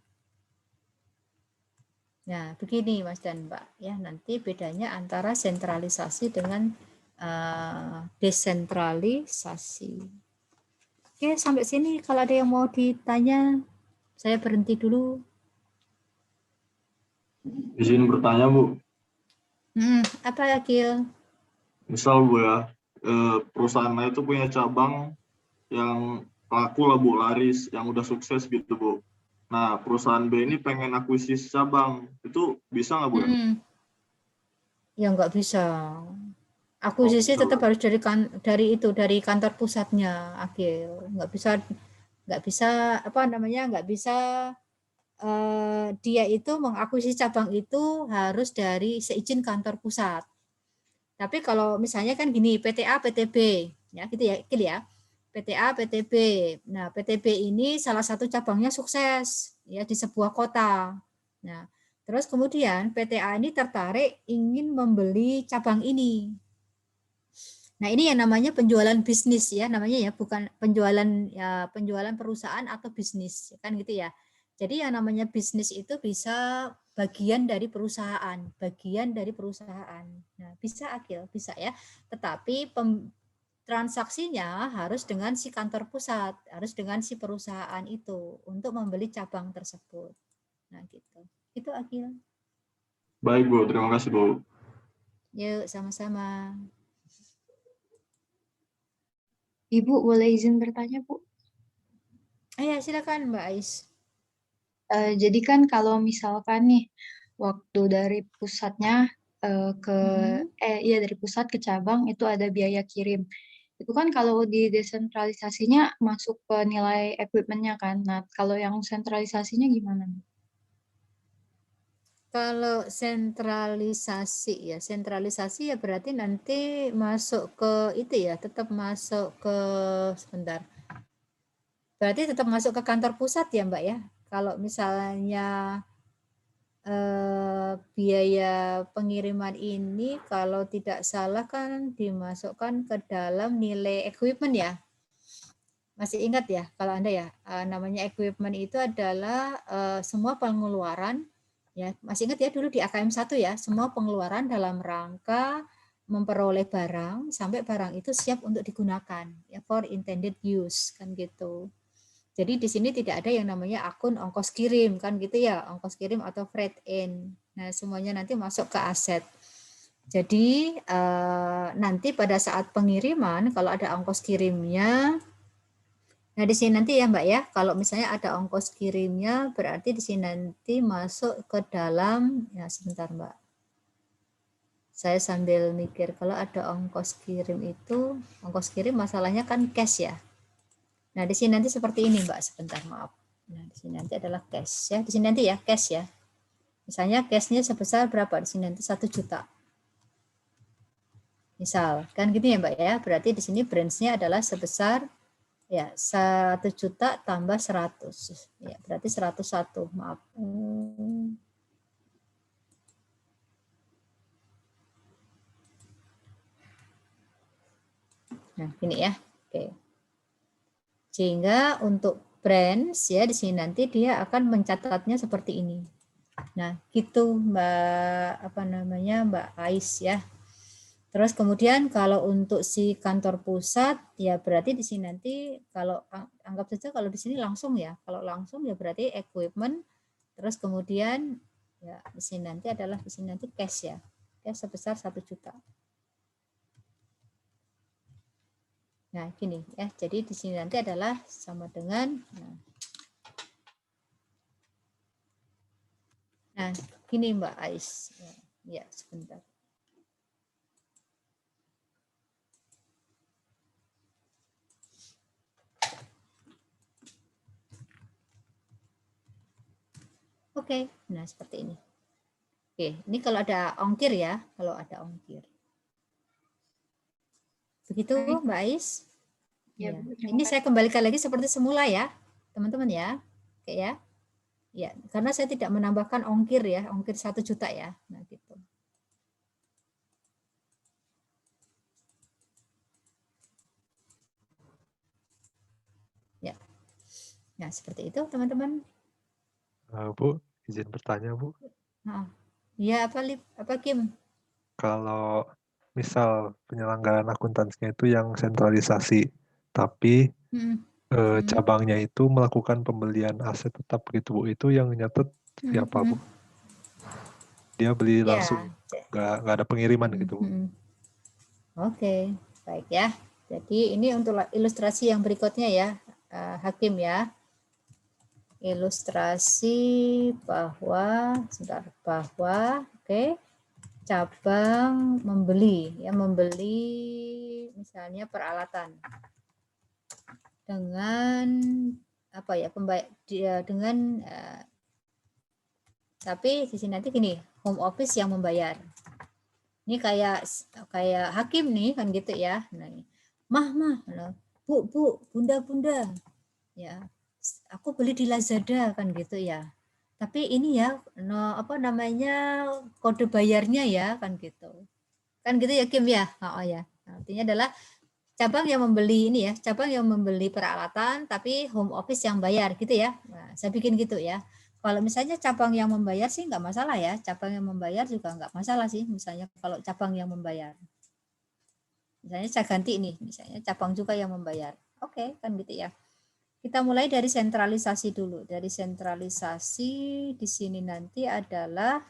Nah, begini Mas dan Mbak ya, nanti bedanya antara sentralisasi dengan desentralisasi. Oke, sampai sini kalau ada yang mau ditanya, saya berhenti dulu. Izin bertanya, Bu. Apa ya, Gil? Misal, Bu ya, perusahaannya itu punya cabang yang laku lah Bu, laris, yang udah sukses gitu Bu. Nah, perusahaan B ini pengen akuisisi cabang, itu bisa nggak Bu? Ya nggak bisa. Akuisisi tetap harus dari kantor pusatnya, Agil. Nggak bisa nggak bisa dia itu mengakuisisi cabang itu harus dari seizin kantor pusat. Tapi kalau misalnya kan gini, PTA, PTB, ya gitu ya, Agil ya. PTA, PTB. Nah, PTB ini salah satu cabangnya sukses ya di sebuah kota. Nah, terus kemudian PTA ini tertarik ingin membeli cabang ini. Nah, ini yang namanya penjualan bisnis ya, namanya ya, bukan penjualan perusahaan atau bisnis, kan gitu ya. Jadi yang namanya bisnis itu bisa bagian dari perusahaan. Nah, bisa Akil, bisa ya. Tetapi transaksinya harus dengan si kantor pusat, harus dengan si perusahaan itu untuk membeli cabang tersebut. Nah, gitu. Itu Akil. Baik Bu, terima kasih Bu. Yuk, sama-sama. Ibu boleh izin bertanya, Bu? Ya, silakan Mbak Ais. Jadi kan kalau misalkan nih waktu dari pusatnya dari pusat ke cabang itu ada biaya kirim. Itu kan kalau di desentralisasinya masuk ke nilai equipment-nya kan. Nah, kalau yang sentralisasinya gimana? Kalau sentralisasi ya berarti nanti masuk ke itu ya, tetap masuk ke sebentar. Berarti tetap masuk ke kantor pusat ya, Mbak ya. Kalau misalnya biaya pengiriman ini kalau tidak salah kan dimasukkan ke dalam nilai equipment ya. Masih ingat ya kalau Anda ya, namanya equipment itu adalah semua pengeluaran ya, masih ingat ya dulu di AKM 1 ya, semua pengeluaran dalam rangka memperoleh barang sampai barang itu siap untuk digunakan ya, for intended use kan gitu. Jadi di sini tidak ada yang namanya akun ongkos kirim kan gitu ya, ongkos kirim atau freight in. Nah, semuanya nanti masuk ke aset. Jadi nanti pada saat pengiriman kalau ada ongkos kirimnya, nah di sini nanti ya Mbak ya, kalau misalnya ada ongkos kirimnya berarti di sini nanti masuk ke dalam, ya sebentar Mbak. Saya sambil mikir kalau ada ongkos kirim itu, ongkos kirim masalahnya kan cash ya. Nah di sini nanti seperti ini Mbak, sebentar maaf. Nah di sini nanti adalah cash ya, di sini nanti ya cash ya. Misalnya cashnya sebesar berapa, di sini nanti 1 juta. Misal, kan gitu ya Mbak ya, berarti di sini branch-nya adalah sebesar ya 1 juta tambah 100 ya berarti 101 maaf. Nah ini ya, oke. Sehingga untuk branch ya di sini nanti dia akan mencatatnya seperti ini. Nah gitu Mbak Ais ya. Terus kemudian kalau untuk si kantor pusat ya berarti di sini nanti kalau anggap saja kalau di sini langsung ya. Kalau langsung ya berarti equipment, terus kemudian ya di sini nanti adalah di sini nanti cash ya. Cash sebesar 1 juta. Nah, gini ya. Jadi di sini nanti adalah sama dengan nah gini Mbak Ais. Ya, sebentar. Oke, nah seperti ini. Oke, ini kalau ada ongkir ya, kalau ada ongkir. Begitu Mbak Ais? Ya. Ini saya kembalikan lagi seperti semula ya, teman-teman ya. Oke ya. Ya, karena saya tidak menambahkan ongkir ya, ongkir 1 juta ya. Nah, gitu. Ya. Nah, seperti itu teman-teman. Bu, izin bertanya Bu. Ya, apa Kim? Kalau misal penyelenggaraan akuntansinya itu yang sentralisasi, tapi cabangnya itu melakukan pembelian aset tetap gitu Bu, itu yang nyatet siapa Bu? Dia beli langsung, nggak ada pengiriman gitu Bu. Oke. Baik ya. Jadi ini untuk ilustrasi yang berikutnya ya, Hakim ya. Ilustrasi bahwa cabang membeli ya, membeli misalnya peralatan dengan apa ya, dengan tapi di sini nanti gini, home office yang membayar. Ini kayak Hakim nih kan gitu ya. Nah, mah, bu, bunda, ya, aku beli di Lazada kan gitu ya. Tapi ini ya, apa namanya, kode bayarnya ya kan gitu. Kan gitu ya Kim ya. Oh ya. Artinya adalah cabang yang membeli ini ya, cabang yang membeli peralatan tapi home office yang bayar gitu ya. Nah, saya bikin gitu ya. Kalau misalnya cabang yang membayar sih nggak masalah ya, cabang yang membayar juga nggak masalah sih. Misalnya kalau cabang yang membayar, misalnya saya ganti ini, misalnya cabang juga yang membayar. Oke, kan gitu ya. Kita mulai dari sentralisasi dulu. Dari sentralisasi di sini nanti adalah,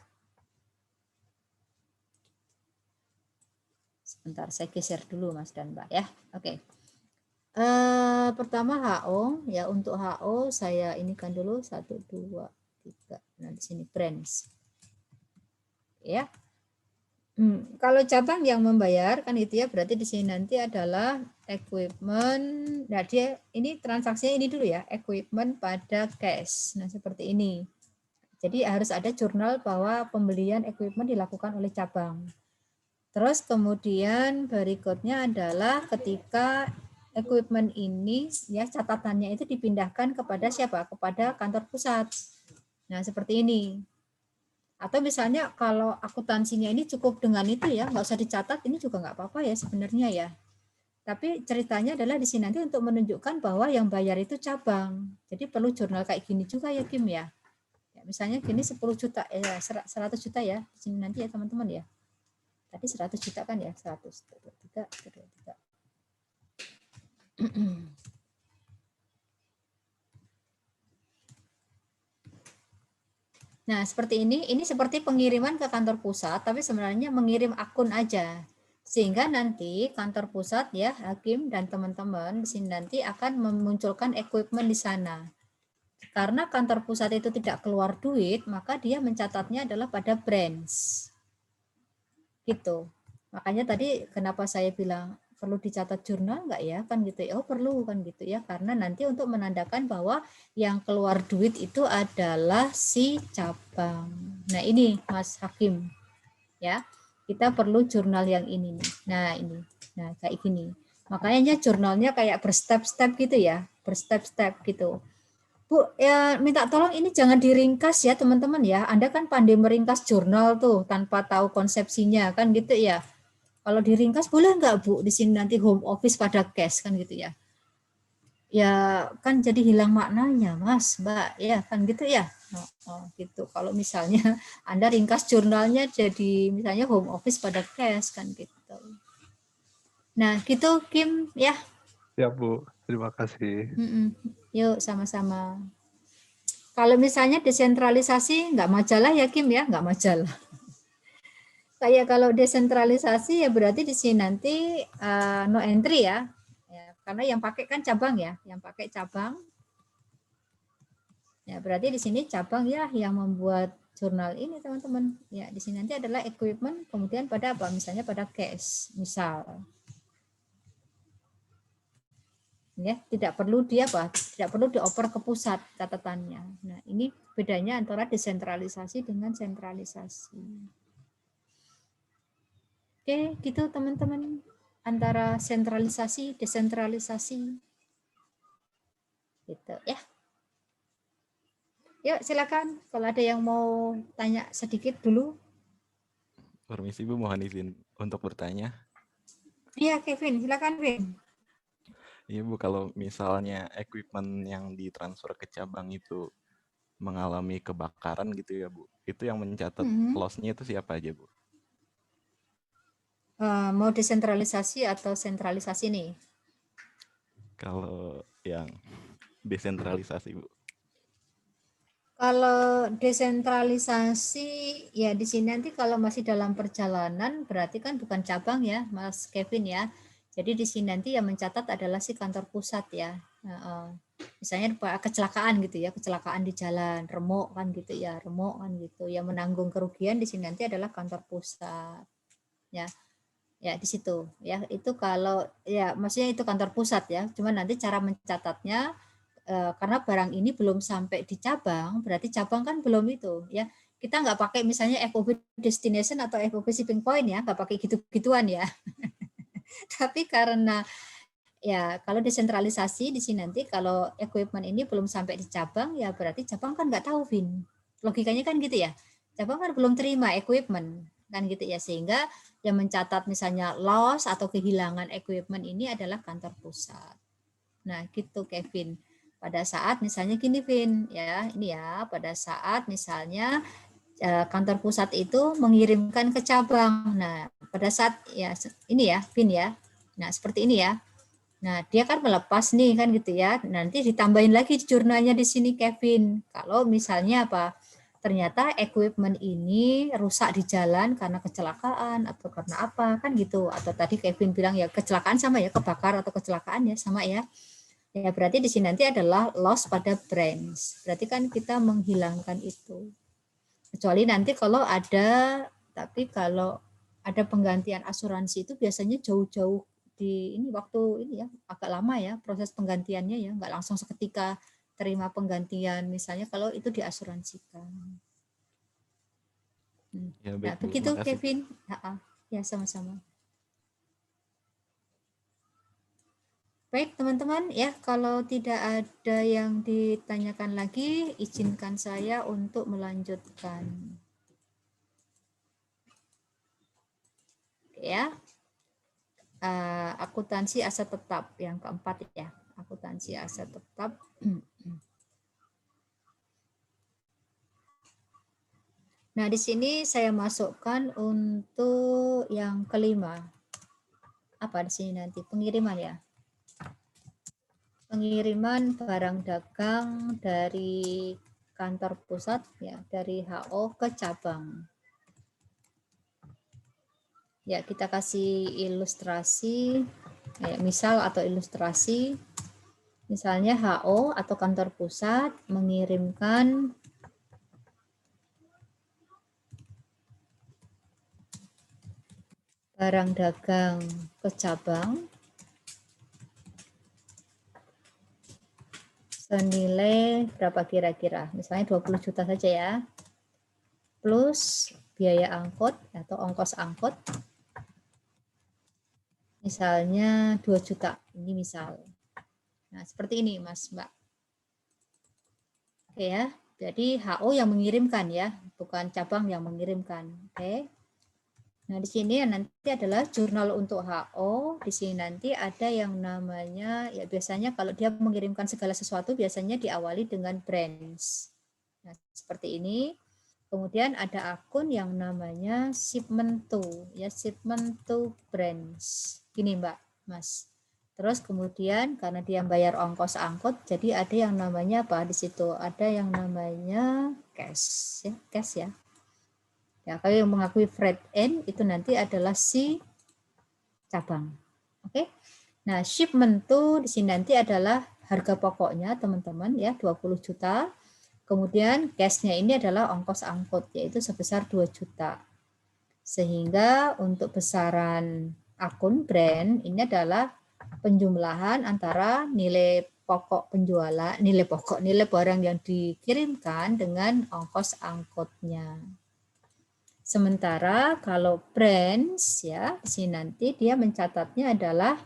sebentar saya geser dulu Mas dan Mbak ya. Oke. Pertama HO ya, untuk HO saya ini kan dulu 1 2 3. Nah di sini branch ya. Kalau cabang yang membayar kan itu ya, berarti di sini nanti adalah equipment. Nah dia ini transaksinya ini dulu ya, equipment pada cash. Nah seperti ini. Jadi harus ada jurnal bahwa pembelian equipment dilakukan oleh cabang. Terus kemudian berikutnya adalah ketika equipment ini ya, catatannya itu dipindahkan kepada siapa? Kepada kantor pusat. Nah seperti ini. Atau misalnya kalau akuntansinya ini cukup dengan itu ya, nggak usah dicatat, ini juga nggak apa-apa ya sebenarnya ya. Tapi ceritanya adalah di sini nanti untuk menunjukkan bahwa yang bayar itu cabang. Jadi perlu jurnal kayak gini juga ya Kim ya. Misalnya gini 10 juta, 100 juta ya, di sini nanti ya teman-teman ya. Tadi 100 juta kan ya, 100, 23, 23. Nah, seperti ini seperti pengiriman ke kantor pusat, tapi sebenarnya mengirim akun aja. Sehingga nanti kantor pusat ya, Hakim dan teman-teman di sini nanti akan memunculkan equipment di sana. Karena kantor pusat itu tidak keluar duit, maka dia mencatatnya adalah pada branch. Gitu. Makanya tadi kenapa saya bilang perlu dicatat jurnal enggak ya, kan gitu ya. Oh perlu kan gitu ya, karena nanti untuk menandakan bahwa yang keluar duit itu adalah si cabang. Nah ini Mas Hakim ya, kita perlu jurnal yang ini nih. Nah ini, nah kayak gini. Makanya jurnalnya kayak berstep-step gitu ya, berstep-step gitu. Bu, ya minta tolong ini jangan diringkas ya teman-teman ya. Anda kan pandai meringkas jurnal tuh tanpa tahu konsepsinya kan gitu ya. Kalau diringkas boleh nggak Bu? Di sini nanti home office pada cash kan gitu ya. Ya kan jadi hilang maknanya Mas, Mbak. Ya kan gitu ya. Gitu. Kalau misalnya Anda ringkas jurnalnya jadi misalnya home office pada cash kan gitu. Nah gitu Kim ya. Ya Bu, terima kasih. Yuk sama-sama. Kalau misalnya desentralisasi nggak majalah ya Kim ya, nggak majalah. Kayak kalau desentralisasi ya berarti di sini nanti no entry ya. Karena yang pakai kan cabang ya, yang pakai cabang. Ya berarti di sini cabang ya yang membuat jurnal ini teman-teman. Ya di sini nanti adalah equipment, kemudian pada apa? Misalnya pada cash, misal. Ya, tidak perlu tidak perlu dioper ke pusat catatannya. Nah, ini bedanya antara desentralisasi dengan sentralisasi. Oke, gitu teman-teman. Antara sentralisasi, desentralisasi. Gitu ya. Yuk, silakan kalau ada yang mau tanya sedikit dulu. Permisi Bu, mohon izin untuk bertanya. Iya, Kevin, silakan Kevin. Iya Bu, kalau misalnya equipment yang ditransfer ke cabang itu mengalami kebakaran gitu ya Bu, itu yang mencatat loss-nya itu siapa aja Bu? Mau desentralisasi atau sentralisasi nih? Kalau yang desentralisasi Bu. Kalau desentralisasi ya di sini nanti kalau masih dalam perjalanan berarti kan bukan cabang ya Mas Kevin ya. Jadi di sini nanti yang mencatat adalah si kantor pusat ya. Misalnya kecelakaan gitu ya, kecelakaan di jalan, remuk kan gitu ya, remuk kan gitu. Yang menanggung kerugian di sini nanti adalah kantor pusat. Ya. Ya, di situ ya. Itu kalau ya maksudnya itu kantor pusat ya. Cuma nanti cara mencatatnya karena barang ini belum sampai di cabang, berarti cabang kan belum itu ya. Kita nggak pakai misalnya FOB destination atau FOB shipping point ya, nggak pakai gitu-gituan ya. Tapi karena ya kalau desentralisasi di sini nanti kalau equipment ini belum sampai di cabang ya berarti cabang kan nggak tahu Vin. Logikanya kan gitu ya. Cabang kan belum terima equipment kan gitu ya, sehingga yang mencatat misalnya loss atau kehilangan equipment ini adalah kantor pusat. Nah, gitu Kevin. Pada saat misalnya gini Vin ya, ini ya pada saat misalnya kantor pusat itu mengirimkan ke cabang. Nah, pada saat ya ini ya, Vin ya. Nah, seperti ini ya. Nah, dia kan melepas nih kan gitu ya. Nanti ditambahin lagi jurnalnya di sini Kevin. Kalau misalnya apa? Ternyata equipment ini rusak di jalan karena kecelakaan atau karena apa kan gitu. Atau tadi Kevin bilang ya kecelakaan sama ya, kebakar atau kecelakaan ya sama ya. Ya berarti di sini nanti adalah loss pada branch. Berarti kan kita menghilangkan itu. Kecuali nanti kalau ada, tapi kalau ada penggantian asuransi itu biasanya jauh-jauh di ini waktu ini ya agak lama ya proses penggantiannya ya, nggak langsung seketika terima penggantian misalnya kalau itu diasuransikan. Ya, Nah, baik, Bu. begitu Makasih. Kevin. Ya, sama-sama. Baik teman-teman ya, kalau tidak ada yang ditanyakan lagi, izinkan saya untuk melanjutkan. Ya, akuntansi aset tetap yang keempat ya, akuntansi aset tetap. Nah, di sini saya masukkan untuk yang kelima. Apa di sini nanti? Pengiriman ya. Pengiriman barang dagang dari kantor pusat ya, dari HO ke cabang. Ya, kita kasih ilustrasi, ya, misal atau ilustrasi. Misalnya HO atau kantor pusat mengirimkan barang dagang ke cabang senilai berapa kira-kira? Misalnya 20 juta saja ya. Plus biaya angkut atau ongkos angkut. Misalnya 2 juta. Ini misal. Nah, seperti ini Mas, Mbak. Oke ya. Jadi HO yang mengirimkan ya, bukan cabang yang mengirimkan. Oke. Nah, di sini nanti adalah jurnal untuk HO. Di sini nanti ada yang namanya, ya biasanya kalau dia mengirimkan segala sesuatu, biasanya diawali dengan branch. Nah, seperti ini. Kemudian ada akun yang namanya shipment to, ya shipment to branch. Gini Mbak, Mas. Terus kemudian karena dia bayar ongkos angkut, jadi ada yang namanya apa di situ? Ada yang namanya cash, ya, cash ya. Ya, kalau yang mengakui freight end itu nanti adalah si cabang. Oke. Nah, shipment to di sini nanti adalah harga pokoknya, teman-teman ya, 20 juta. Kemudian cash-nya ini adalah ongkos angkut yaitu sebesar 2 juta. Sehingga untuk besaran akun brand ini adalah penjumlahan antara nilai pokok penjualan, nilai barang yang dikirimkan dengan ongkos angkutnya. Sementara kalau branch ya, di sini nanti dia mencatatnya adalah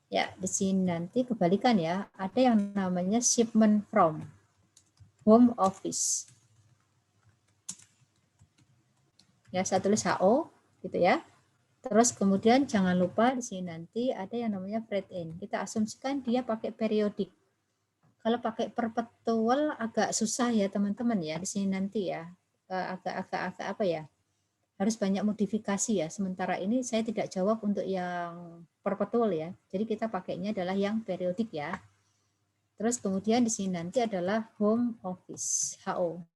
ya di sini nanti kebalikan ya, ada yang namanya shipment from home office. Ya, saya tulis HO gitu ya. Terus kemudian jangan lupa di sini nanti ada yang namanya freight in. Kita asumsikan dia pakai periodik. Kalau pakai perpetual agak susah ya teman-teman ya di sini nanti ya. Agak apa ya? Harus banyak modifikasi ya. Sementara ini saya tidak jawab untuk yang perpetual ya. Jadi kita pakainya adalah yang periodik ya. Terus kemudian di sini nanti adalah home office, HO.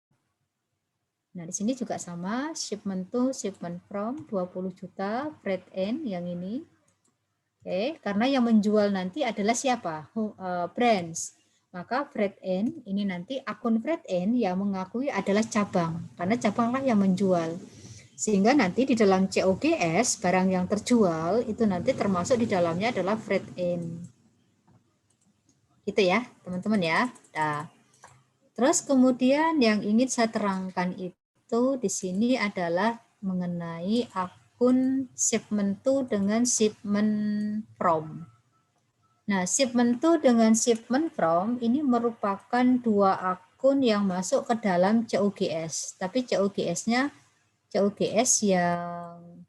Nah, di sini juga sama, shipment to, shipment from, 20 juta, freight in yang ini. Oke, karena yang menjual nanti adalah siapa? Brands. Maka Fred&, ini nanti akun Fred&, yang mengakui adalah cabang, karena cabanglah yang menjual. Sehingga nanti di dalam COGS, barang yang terjual, itu nanti termasuk di dalamnya adalah Fred&. Gitu ya, teman-teman ya. Nah, terus kemudian yang ingin saya terangkan itu di sini adalah mengenai akun shipment to dengan shipment from. Nah, shipment to dengan shipment from ini merupakan dua akun yang masuk ke dalam COGS. Tapi COGS-nya COGS yang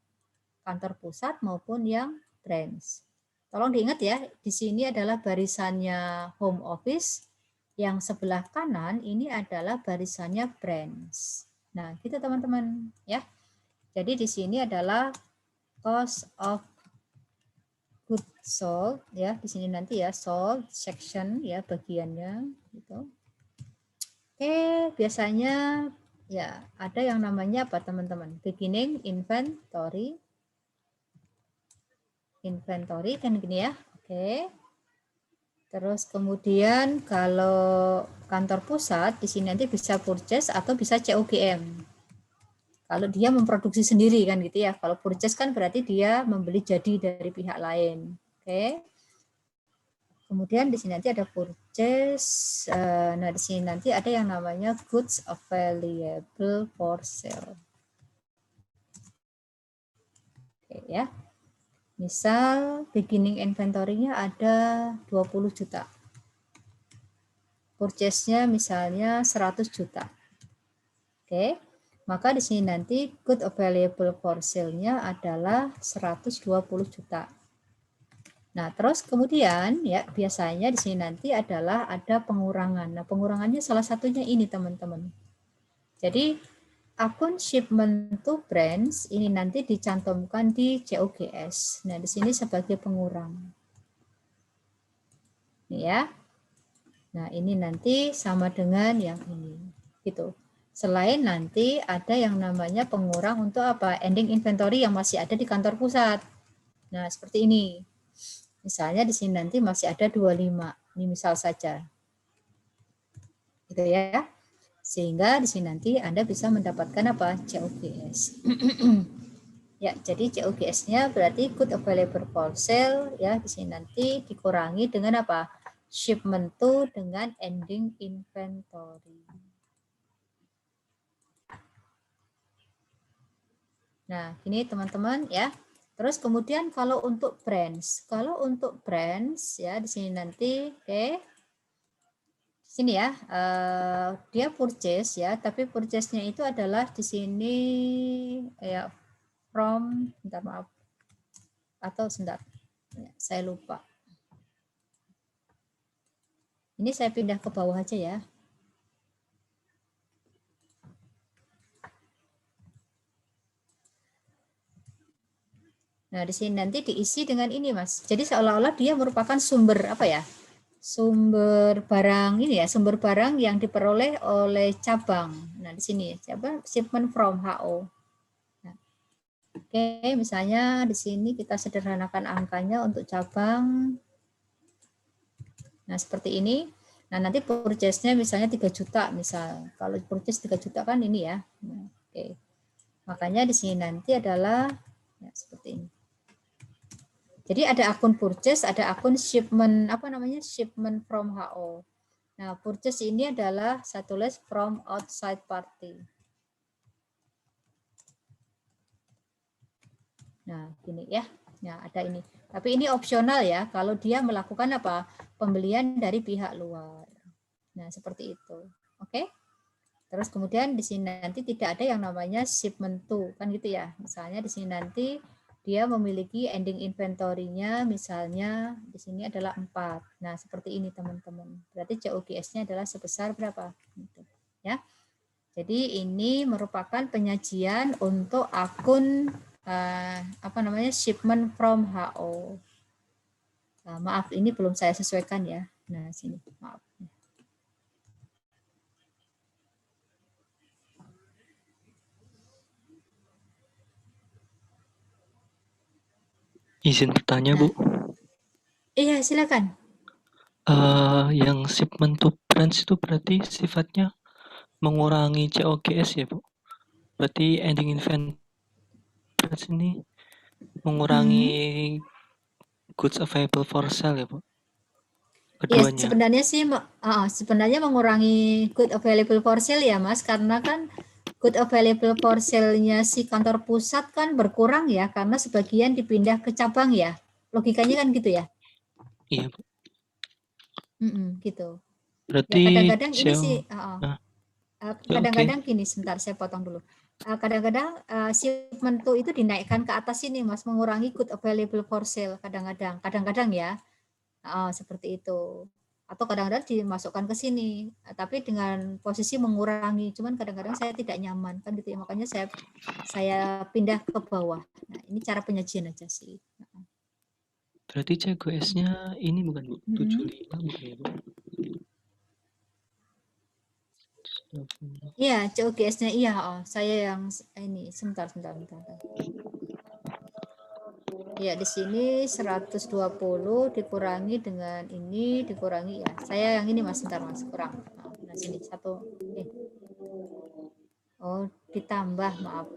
kantor pusat maupun yang branch. Tolong diingat ya, di sini adalah barisannya home office, yang sebelah kanan ini adalah barisannya branch. Nah, gitu teman-teman ya. Jadi di sini adalah cost of goods sold ya, di sini nanti ya sold section ya bagiannya gitu. Oke, biasanya ya ada yang namanya apa teman-teman? Beginning inventory kan gini ya. Oke. Terus kemudian kalau kantor pusat di sini nanti bisa purchase atau bisa COGM. Kalau dia memproduksi sendiri kan gitu ya. Kalau purchase kan berarti dia membeli jadi dari pihak lain. Oke. Kemudian di sini nanti ada purchase. Nah, di sini nanti ada yang namanya goods available for sale. Oke ya. Misal beginning inventory-nya ada 20 juta. Purchase-nya misalnya 100 juta. Oke. Maka di sini nanti good available for sale-nya adalah 120 juta. Nah, terus kemudian ya biasanya di sini nanti adalah ada pengurangan. Nah, pengurangannya salah satunya ini teman-teman. Jadi akun shipment to brands ini nanti dicantumkan di COGS. Nah, di sini sebagai pengurang. Ini ya. Nah, ini nanti sama dengan yang ini. Gitu. Selain nanti ada yang namanya pengurang untuk apa? Ending inventory yang masih ada di kantor pusat. Nah, seperti ini. Misalnya di sini nanti masih ada 25. Ini misal saja. Gitu ya. Sehingga di sini nanti Anda bisa mendapatkan apa? COGS. Ya, jadi COGS-nya berarti good available for sale ya, di sini nanti dikurangi dengan apa? Shipment to dengan ending inventory. Nah, ini teman-teman ya. Terus kemudian kalau untuk brands ya di sini nanti di sini ya dia purchase ya, tapi purchase-nya itu adalah di sini ya from, minta maaf atau sebentar, ya, saya lupa. Ini saya pindah ke bawah aja ya. Nah, di sini nanti diisi dengan ini, Mas. Jadi seolah-olah dia merupakan sumber apa ya? Sumber barang ini ya, sumber barang yang diperoleh oleh cabang. Nah, di sini cabang shipment from HO. Nah, oke, misalnya di sini kita sederhanakan angkanya untuk cabang. Nah, seperti ini. Nah, nanti purchase-nya misalnya 3 juta misal. Kalau purchase 3 juta kan ini ya. Nah, oke. Makanya di sini nanti adalah ya, seperti ini. Jadi ada akun purchase, ada akun shipment, apa namanya? Shipment from HO. Nah, purchase ini adalah saya tulis from outside party. Nah, gini ya. Nah, ada ini. Tapi ini opsional ya, kalau dia melakukan apa? Pembelian dari pihak luar. Nah, seperti itu. Oke? Terus kemudian di sini nanti tidak ada yang namanya shipment to, kan gitu ya. Misalnya di sini nanti dia memiliki ending inventory-nya misalnya di sini adalah 4. Nah, seperti ini teman-teman. Berarti COGS-nya adalah sebesar berapa? Gitu, ya. Jadi ini merupakan penyajian untuk akun apa namanya? Shipment from HO. Nah, maaf ini belum saya sesuaikan ya. Nah, sini, maaf. Izin bertanya, Bu. Iya, silakan. Yang shipment to branch itu berarti sifatnya mengurangi COGS ya, Bu? Berarti ending inventory branch ini mengurangi goods available for sale ya, Bu? Iya, Keduanya. sebenarnya sih sebenarnya mengurangi good available for sale ya, Mas, karena kan good available for sale-nya si kantor pusat kan berkurang ya, karena sebagian dipindah ke cabang ya. Logikanya kan gitu ya? Iya, Bu. Gitu. Ya Berarti kadang-kadang ini CO sih, oke. kadang-kadang gini, sebentar saya potong dulu. Kadang-kadang shipment to itu dinaikkan ke atas ini, Mas, mengurangi good available for sale kadang-kadang ya. Seperti itu. Atau kadang-kadang dimasukkan ke sini, tapi dengan posisi mengurangi. Cuman kadang-kadang saya tidak nyaman kan gitu ya. Makanya saya pindah ke bawah. Nah, ini cara penyajian aja sih. Berarti COGS-nya ini bukan, Bu? 75 bukan ya, Bu? Iya, COGS-nya iya. Saya yang ini sebentar. Ya, di sini 120 dikurangi dengan ini dikurangi ya. Saya yang ini Mas, sebentar Mas, kurang. Nah, sini satu. Oh, ditambah, maaf.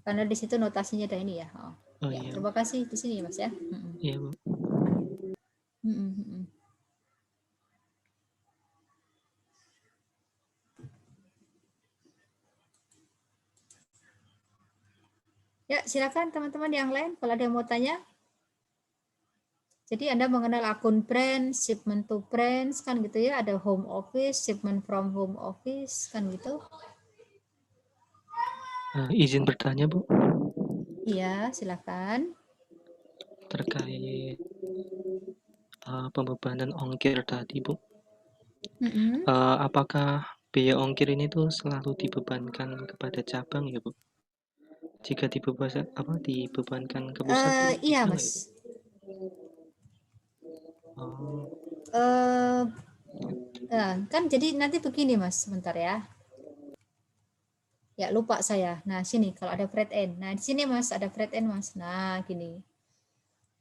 Karena di situ notasinya ada ini ya. Ya, iya. terima kasih di sini Mas ya. Iya, Bu. Ya, silakan teman-teman yang lain kalau ada yang mau tanya. Jadi Anda mengenal akun brand, shipment to brands kan gitu ya, ada home office, shipment from home office kan gitu. Izin bertanya, Bu. Iya, silakan. Terkait pembebanan ongkir tadi, Bu. Apakah biaya ongkir ini tuh selalu dibebankan kepada cabang ya, Bu? Jika dibebankan ke pusat, iya, Mas. Kan jadi nanti begini, Mas, sebentar ya. Ya, lupa saya. Nah, sini kalau ada freight end. Nah, di sini Mas ada freight end, Mas. Nah, gini.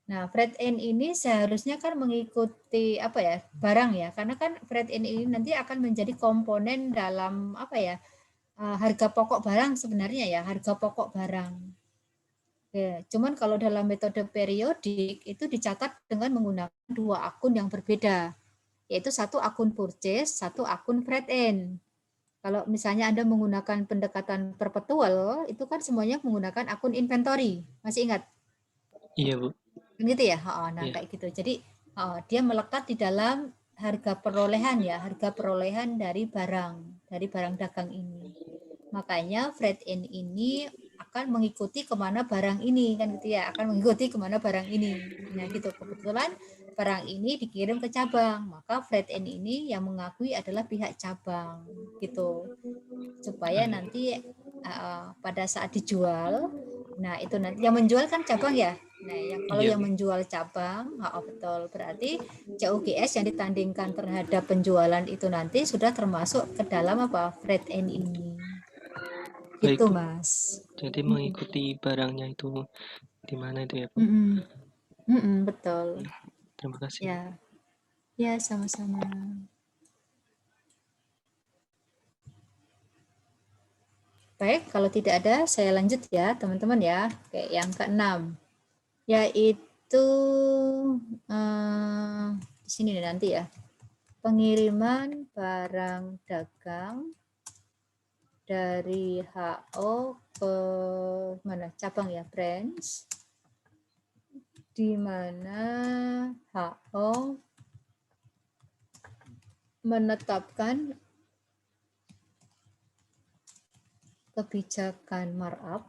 Nah, freight end ini seharusnya kan mengikuti apa ya? Barang ya. Karena kan freight end ini nanti akan menjadi komponen dalam apa ya? Harga pokok barang sebenarnya ya, harga pokok barang. Ya, cuman kalau dalam metode periodik itu dicatat dengan menggunakan dua akun yang berbeda, yaitu satu akun purchase, satu akun freight end. Kalau misalnya Anda menggunakan pendekatan perpetual, itu kan semuanya menggunakan akun inventory. Masih ingat? Iya, Bu. Gitu ya? Nah, kayak gitu. Jadi dia melekat di dalam harga perolehan ya, harga perolehan dari barang dagang ini. Makanya freight end ini akan mengikuti kemana barang ini kan gitu ya, akan mengikuti kemana barang ini. Nah gitu, kebetulan barang ini dikirim ke cabang, maka freight end ini yang mengakui adalah pihak cabang gitu, supaya nanti pada saat dijual, nah itu nanti yang menjual kan cabang ya. Nah, kalau yang menjual cabang, betul, berarti COGS yang ditandingkan terhadap penjualan itu nanti sudah termasuk ke dalam apa freight end ini. Gitu, Mas. Jadi mengikuti barangnya itu di mana itu ya, Bu? Betul. Terima kasih. Ya, sama-sama. Baik, kalau tidak ada, saya lanjut ya, teman-teman ya. Oke, yang ke-6, yaitu di sini nanti ya, pengiriman barang dagang dari HO ke mana cabang ya, branch, di mana HO menetapkan kebijakan markup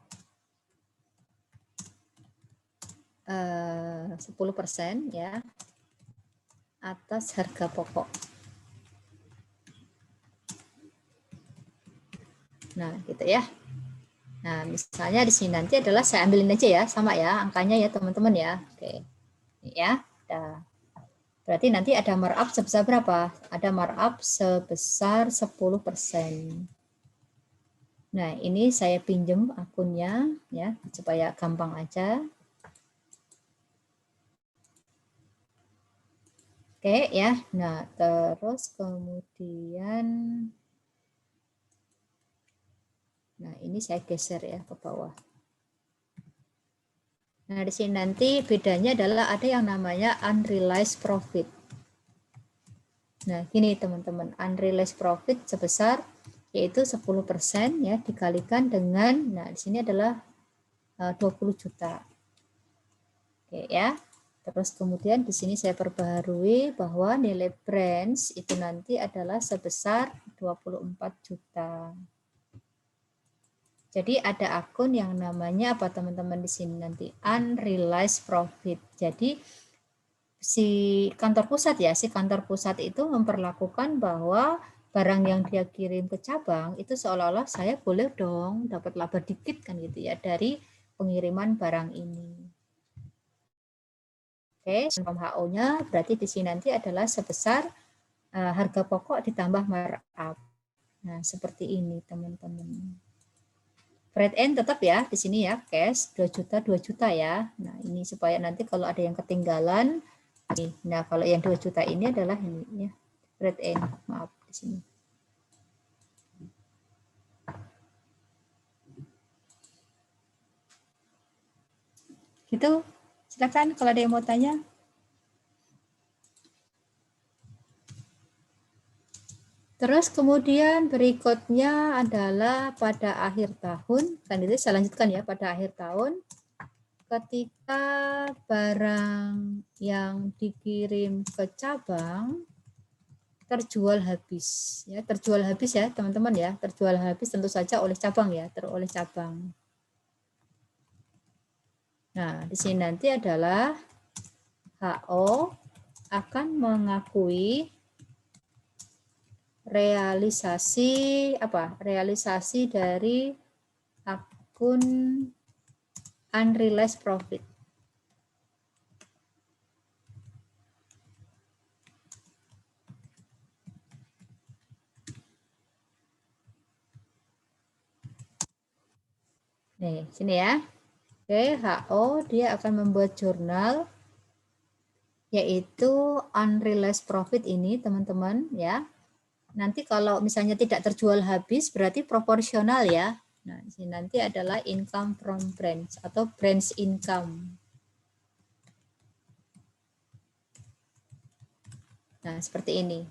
10% ya atas harga pokok. Nah, gitu ya. Nah, misalnya di sini nanti adalah saya ambilin aja ya, sama ya angkanya ya teman-teman ya. Oke. Ya, nah, berarti nanti ada markup sebesar berapa? Ada markup sebesar 10%. Nah, ini saya pinjem akunnya ya supaya gampang aja. Oke ya. Nah, terus kemudian nah ini saya geser ya ke bawah. Nah, di sini nanti bedanya adalah ada yang namanya unrealized profit. Nah, gini teman-teman, unrealized profit sebesar yaitu 10% ya dikalikan dengan nah di sini adalah 20 juta. Oke ya. Terus kemudian di sini saya perbaharui bahwa nilai branch itu nanti adalah sebesar 24 juta. Jadi ada akun yang namanya apa teman-teman di sini nanti unrealized profit. Jadi si kantor pusat ya, si kantor pusat itu memperlakukan bahwa barang yang dia kirim ke cabang itu seolah-olah saya boleh dong dapat laba dikit kan gitu ya dari pengiriman barang ini. Oke, HO-nya berarti di sini nanti adalah sebesar harga pokok ditambah markup. Nah, seperti ini teman-teman. Freight end tetap ya di sini ya, cash 2 juta ya. Nah, ini supaya nanti kalau ada yang ketinggalan. Nah, kalau yang 2 juta ini adalah ini ya, freight end. Maaf di sini. Gitu. Silakan kalau ada yang mau tanya. Terus kemudian berikutnya adalah pada akhir tahun, kan itu saya lanjutkan ya, pada akhir tahun ketika barang yang dikirim ke cabang terjual habis ya, terjual habis ya teman-teman ya, terjual habis tentu saja oleh cabang ya, oleh cabang. Nah, di sini nanti adalah HO akan mengakui realisasi apa? Realisasi dari akun unrealized profit. Nih, sini ya. Oke, HO dia akan membuat jurnal yaitu unrealized profit ini teman-teman ya. Nanti kalau misalnya tidak terjual habis berarti proporsional ya. Nah, ini nanti adalah income from branch atau branch income. Nah, seperti ini.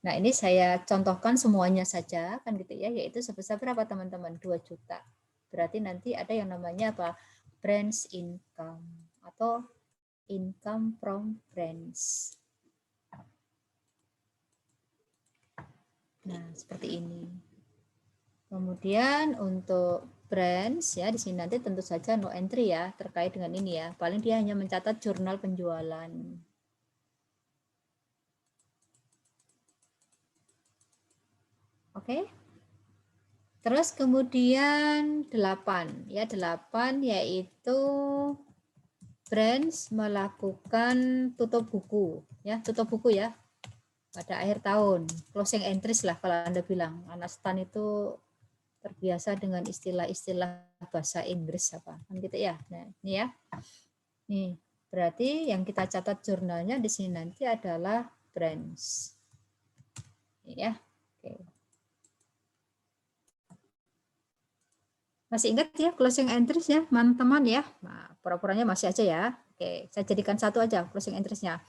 Nah, ini saya contohkan semuanya saja kan gitu ya, yaitu sebesar berapa teman-teman? 2 juta. Berarti nanti ada yang namanya apa? Branch income atau income from branch. Nah, seperti ini. Kemudian untuk branch ya di sini nanti tentu saja no entry ya terkait dengan ini ya. Paling dia hanya mencatat jurnal penjualan. Oke. Terus kemudian 8 ya, 8 yaitu branch melakukan tutup buku ya, tutup buku ya pada akhir tahun, closing entries lah kalau Anda bilang. Anak stan itu terbiasa dengan istilah-istilah bahasa Inggris apa kan gitu ya. Nah, ini ya. Nih, berarti yang kita catat jurnalnya di sini nanti adalah branch. Ya. Oke. Masih ingat ya closing entries ya, teman-teman ya? Nah, pura-puranya masih aja ya. Oke, saya jadikan satu aja closing entries-nya.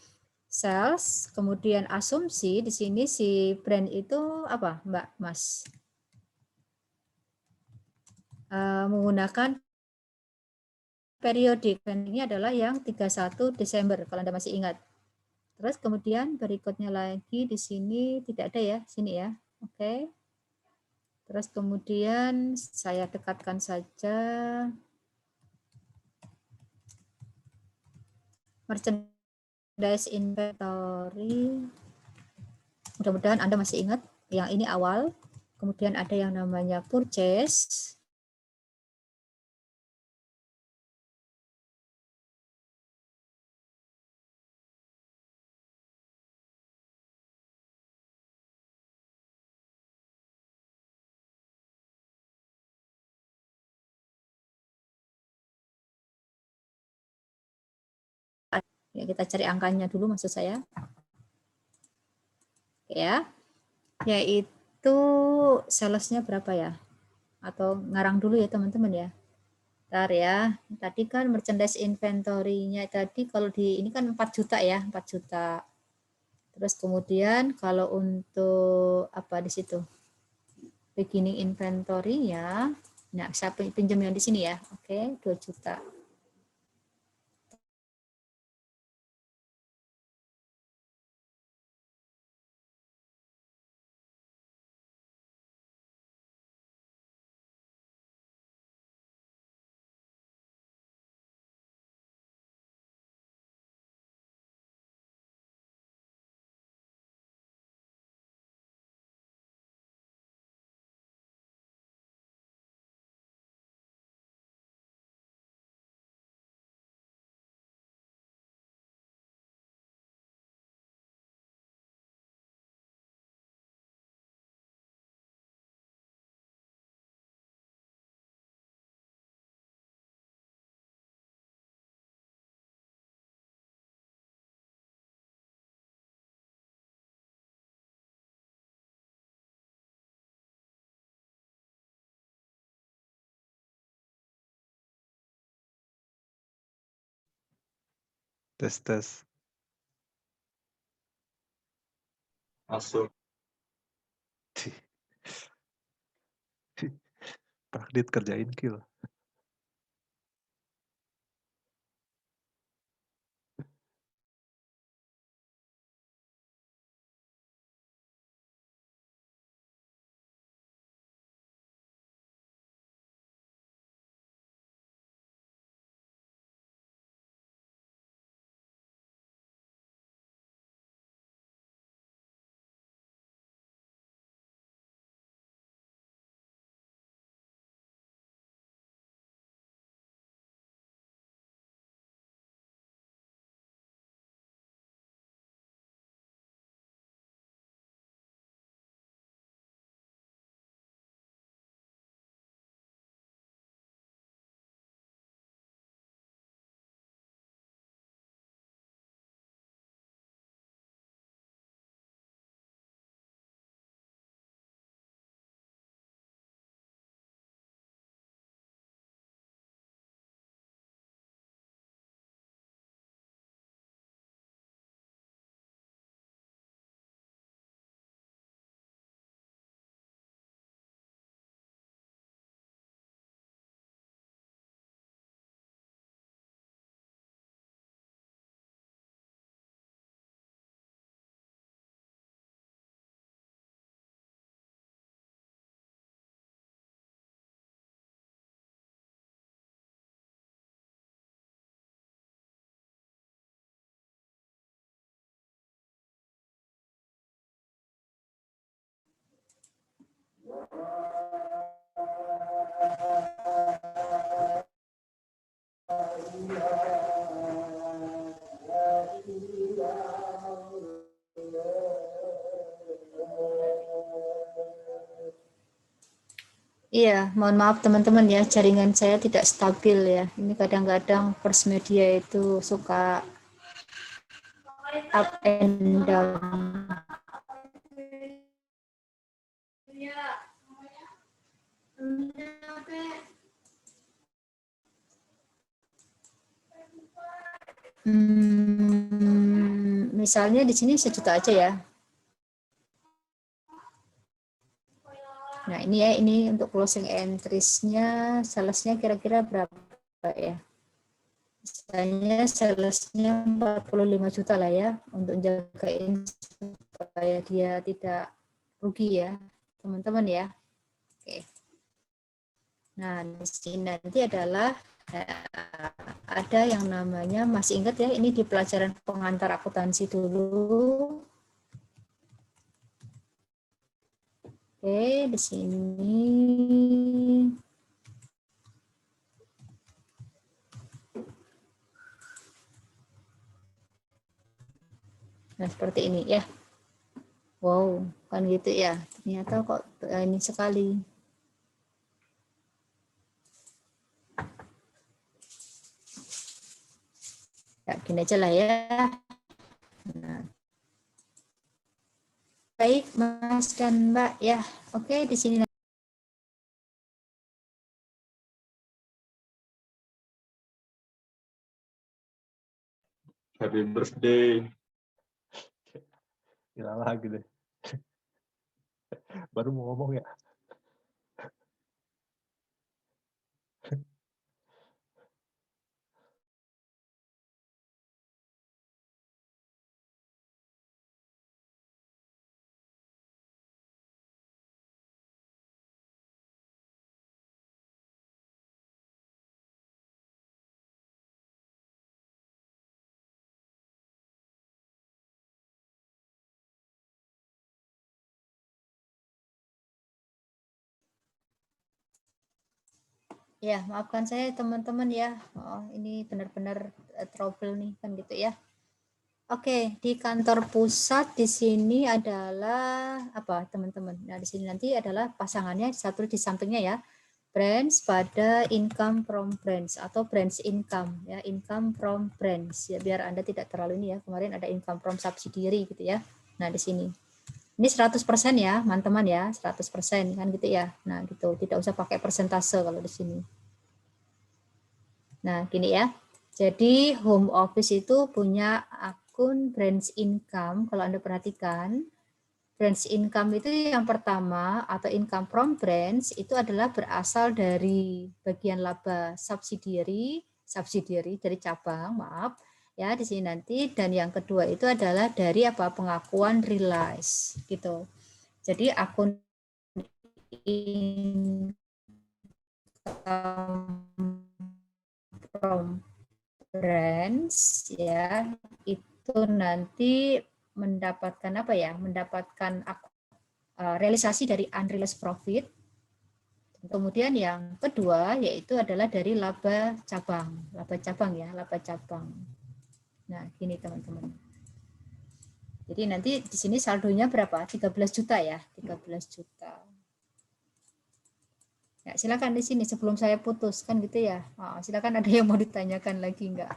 Sales, kemudian asumsi di sini si brand itu apa, Mbak Mas? Menggunakan periodik. Ini adalah yang 31 Desember kalau Anda masih ingat. Terus kemudian berikutnya lagi di sini tidak ada ya, sini ya. Oke. Terus kemudian saya dekatkan saja merchandise inventory. Mudah-mudahan Anda masih ingat yang ini awal. Kemudian ada yang namanya purchase. Ya, kita cari angkanya dulu maksud saya. ya, yaitu salesnya berapa ya? Atau ngarang dulu ya teman-teman ya. Bentar ya, tadi kan merchandise inventory-nya tadi kalau di ini kan 4 juta ya, 4 juta. Terus kemudian kalau untuk apa di situ? Beginning inventory-nya, nah saya pinjam yang di sini ya, oke, 2 juta. Tes. Masuk. Prakdit kerjain kill. Iya, mohon maaf teman-teman ya, jaringan saya tidak stabil ya. Ini kadang-kadang First Media itu suka up and down. Misalnya di sini 1 juta aja ya. Nah ini ya, ini untuk closing entries-nya, salesnya kira-kira berapa ya? Misalnya salesnya 45 juta lah ya, untuk jagain supaya dia tidak rugi ya, teman-teman ya. Oke. Nah di sini nanti adalah ada yang namanya, masih ingat ya, ini di pelajaran pengantar akuntansi dulu. Oke, di sini nah seperti ini ya. Wow, kan gitu ya. Ternyata kok ini sekali. Ya, gini aja lah ya. Nah, Baik, Mas dan Mbak ya. Oke, di sini Happy birthday. Hilang lagi deh. Baru mau ngomong ya. ya, maafkan saya teman-teman ya. Oh, ini benar-benar trouble nih kan gitu ya. Oke, di kantor pusat di sini adalah apa teman-teman? Nah, di sini nanti adalah pasangannya satu di sampingnya ya. Branch pada income from branch atau branch income ya, income from branch ya, biar Anda tidak terlalu ini ya. Kemarin ada income from subsidiary gitu ya. Nah, di sini. Ini 100% ya, teman-teman ya, 100% kan gitu ya. Nah, gitu. Tidak usah pakai persentase kalau di sini. Nah, gini ya. Jadi home office itu punya akun branch income. Kalau Anda perhatikan, branch income itu yang pertama atau income from branch itu adalah berasal dari bagian laba subsidiary dari cabang, maaf. Ya, di sini nanti, dan yang kedua itu adalah dari apa? Pengakuan realize gitu. Jadi akun income from branch ya itu nanti mendapatkan apa ya? Mendapatkan realisasi dari unrealized profit. Kemudian yang kedua yaitu adalah dari laba cabang ya, laba cabang. Nah, gini teman-teman. Jadi nanti di sini saldonya berapa? 13 juta ya, 13 juta. Ya, silakan di sini sebelum saya putuskan gitu ya. Oh, silakan ada yang mau ditanyakan lagi enggak?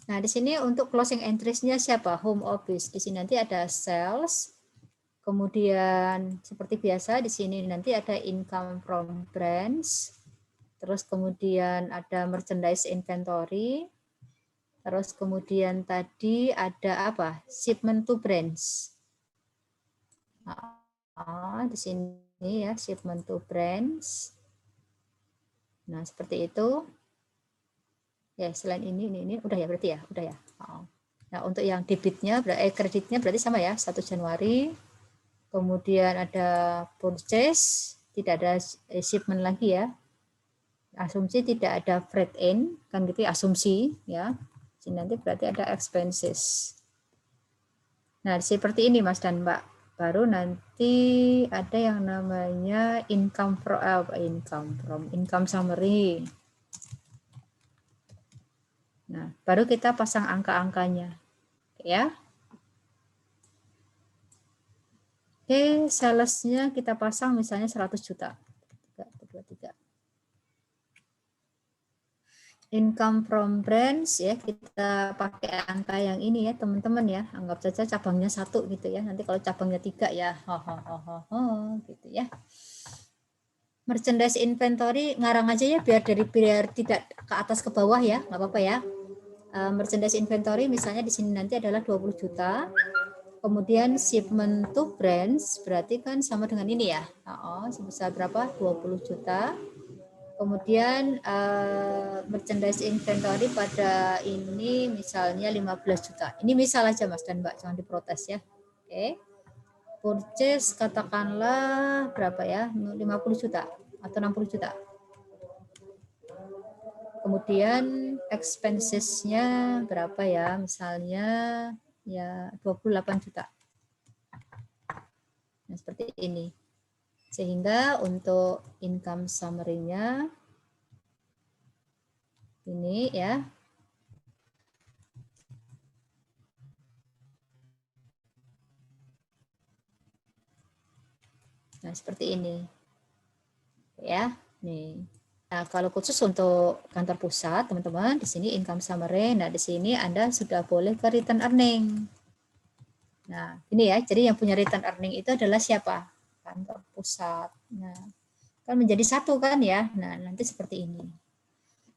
Nah, di sini untuk closing entries-nya siapa? Home office. Di sini nanti ada sales. Kemudian seperti biasa di sini nanti ada income from branch. Terus kemudian ada merchandise inventory. Terus kemudian tadi ada apa? Shipment to branch. Di sini ya, shipment to branch. Nah, seperti itu. Ya, selain ini udah ya berarti ya, udah ya. Nah, untuk yang debitnya, kreditnya berarti sama ya, 1 Januari. Kemudian ada purchase, tidak ada shipment lagi ya. Asumsi tidak ada freight in, kan gitu ya, asumsi ya. Jadi nanti berarti ada expenses. Nah, seperti ini Mas dan Mbak. Baru nanti ada yang namanya income summary. Nah, baru kita pasang angka-angkanya. Ya. Oke, salesnya kita pasang misalnya 100 juta. 3. Income from branch ya, kita pakai angka yang ini ya teman-teman ya. Anggap saja cabangnya 1 gitu ya. Nanti kalau cabangnya 3 ya, gitu ya. Merchandise inventory ngarang aja ya biar tidak ke atas ke bawah ya, nggak apa-apa ya. Merchandise inventory misalnya di sini nanti adalah 20 juta. Kemudian shipment to branch berarti kan sama dengan ini ya. Sebesar berapa? 20 juta. Kemudian merchandise inventory pada ini misalnya 15 juta. Ini misal aja Mas dan Mbak, jangan diprotes ya. Oke. Purchase katakanlah berapa ya? 50 juta atau 60 juta. Kemudian expenses-nya berapa ya? Misalnya ya 28 juta. Nah, seperti ini. Sehingga untuk income summary-nya ini ya. Nah, seperti ini. Ya, nih. Nah, kalau khusus untuk kantor pusat, teman-teman, di sini income summary. Nah, di sini Anda sudah boleh ke return earning. Nah, ini ya, jadi yang punya return earning itu adalah siapa? Kantor pusat. Nah, kan menjadi satu kan ya. Nah, nanti seperti ini.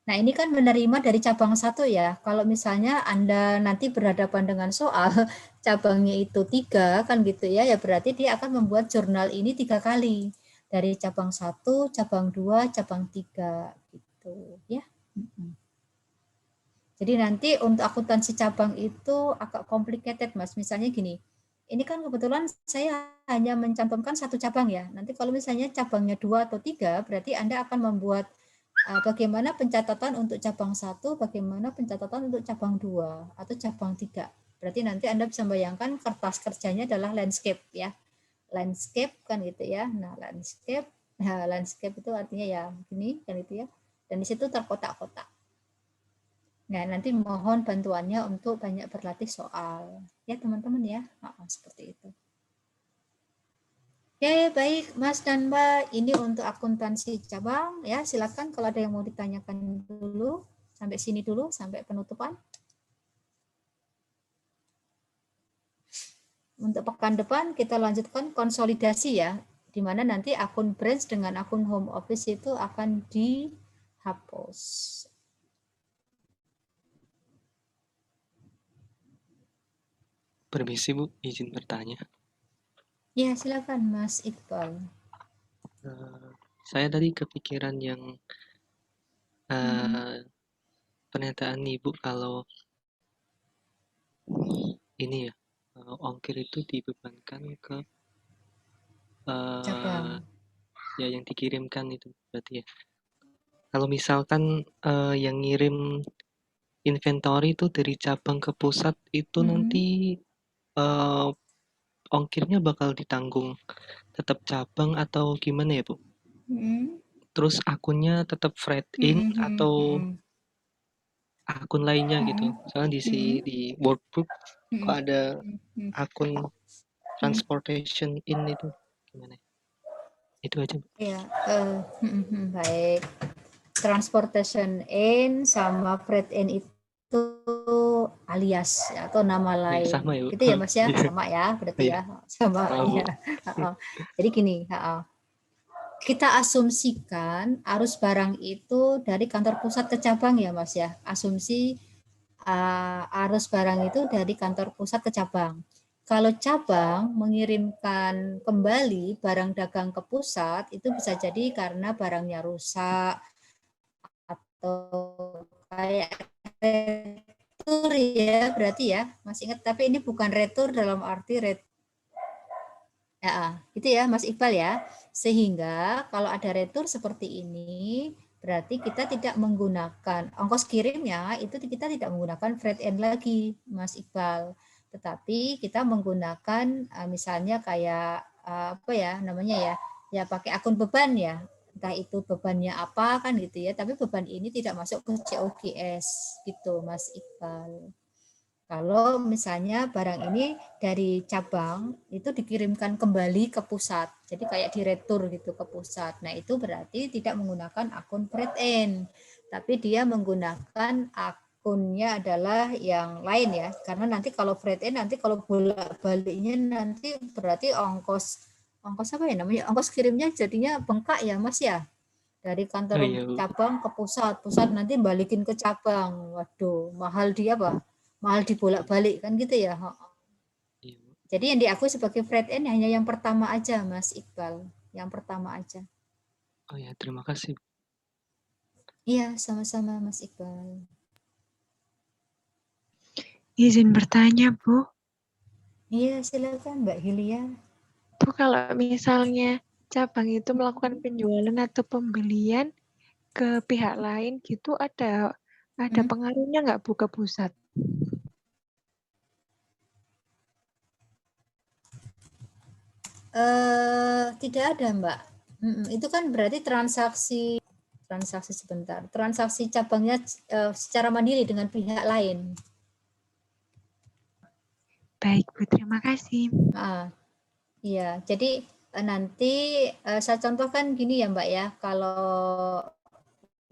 Nah, ini kan menerima dari cabang satu ya. Kalau misalnya Anda nanti berhadapan dengan soal cabangnya itu 3 kan gitu ya, ya berarti dia akan membuat jurnal ini 3 kali. Dari cabang 1, cabang 2, cabang 3 gitu ya. Jadi nanti untuk akuntansi cabang itu agak complicated Mas. Misalnya gini, ini kan kebetulan saya hanya mencantumkan satu cabang ya. Nanti kalau misalnya cabangnya 2 atau 3, berarti Anda akan membuat bagaimana pencatatan untuk cabang 1, bagaimana pencatatan untuk cabang 2 atau cabang 3. Berarti nanti Anda bisa membayangkan kertas kerjanya adalah landscape ya. Landscape kan gitu ya. Nah, landscape itu artinya ya begini kan itu ya. Dan di situ terkotak-kotak. Nah, nanti mohon bantuannya untuk banyak berlatih soal. Ya, teman-teman ya. Seperti itu. Oke, baik Mas dan Mbak. Ini untuk akuntansi cabang ya. Silakan kalau ada yang mau ditanyakan dulu. Sampai sini dulu, sampai penutupan. Untuk pekan depan kita lanjutkan konsolidasi ya, di mana nanti akun branch dengan akun home office itu akan dihapus. Permisi Bu, izin bertanya. Ya, silakan Mas Iqbal. Saya tadi kepikiran yang pernyataan Ibu kalau ini ya, ongkir itu dibebankan ke Cabang. ya yang dikirimkan itu berarti ya. Kalau misalkan yang ngirim inventory itu dari cabang ke pusat itu nanti ongkirnya bakal ditanggung tetap cabang atau gimana ya Bu? Terus akunnya tetap freight in atau akun lainnya gitu. Soalnya di workbook kok ada akun transportation in itu gimana? Itu aja. Ya, baik. Transportation in sama freight in itu alias atau nama lain. Sama ya, Bu. Gitu ya Mas ya, sama ya berarti ya, sama ya. Jadi gini, kita asumsikan arus barang itu dari kantor pusat ke cabang ya Mas ya. Asumsi arus barang itu dari kantor pusat ke cabang. Kalau cabang mengirimkan kembali barang dagang ke pusat, itu bisa jadi karena barangnya rusak atau kayak retur ya, berarti ya, masih ingat. Tapi ini bukan retur dalam arti ya, gitu ya Mas Iqbal ya. Sehingga kalau ada retur seperti ini, berarti kita tidak menggunakan ongkos kirimnya, itu kita tidak menggunakan freight in lagi Mas Iqbal. Tetapi kita menggunakan misalnya kayak apa ya namanya ya, ya pakai akun beban ya. Entah itu bebannya apa kan gitu ya, tapi beban ini tidak masuk ke COGS gitu Mas Iqbal. Kalau misalnya barang ini dari cabang itu dikirimkan kembali ke pusat, jadi kayak diretur gitu ke pusat. Nah itu berarti tidak menggunakan akun freight in, tapi dia menggunakan akunnya adalah yang lain ya. Karena nanti kalau freight in nanti kalau bolak-baliknya nanti berarti ongkos apa ya namanya? Ongkos kirimnya jadinya bengkak ya Mas ya. Dari kantor cabang ke pusat nanti balikin ke cabang. Waduh, mahal dia apa? Mahal dibolak-balik kan gitu ya. Jadi yang diakui sebagai freight in hanya yang pertama aja Mas Iqbal, yang pertama aja. Oh ya, terima kasih. Iya, sama-sama Mas Iqbal. Izin bertanya Bu. Iya, silakan Mbak Hilia. Bu, kalau misalnya cabang itu melakukan penjualan atau pembelian ke pihak lain gitu, ada pengaruhnya nggak Bu ke pusat? Tidak ada Mbak. Itu kan berarti transaksi sebentar. Transaksi cabangnya secara mandiri dengan pihak lain. Baik Bu, terima kasih. Iya, jadi nanti saya contohkan gini ya Mbak ya, kalau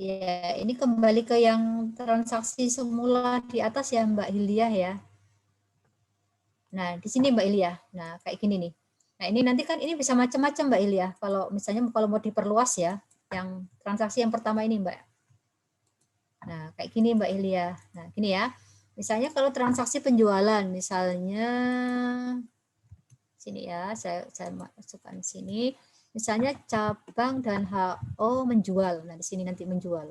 Ya, ini kembali ke yang transaksi semula di atas ya Mbak Hilya ya. Nah, di sini Mbak Hilya. Nah, kayak gini nih. Nah, ini nanti kan ini bisa macam-macam Mbak Hilya. Kalau misalnya kalau mau diperluas ya, yang transaksi yang pertama ini Mbak. Nah, kayak gini Mbak Hilya. Nah, gini ya. Misalnya kalau transaksi penjualan, misalnya sini ya, saya masukkan sini. Misalnya cabang dan HO menjual. Nah, di sini nanti menjual.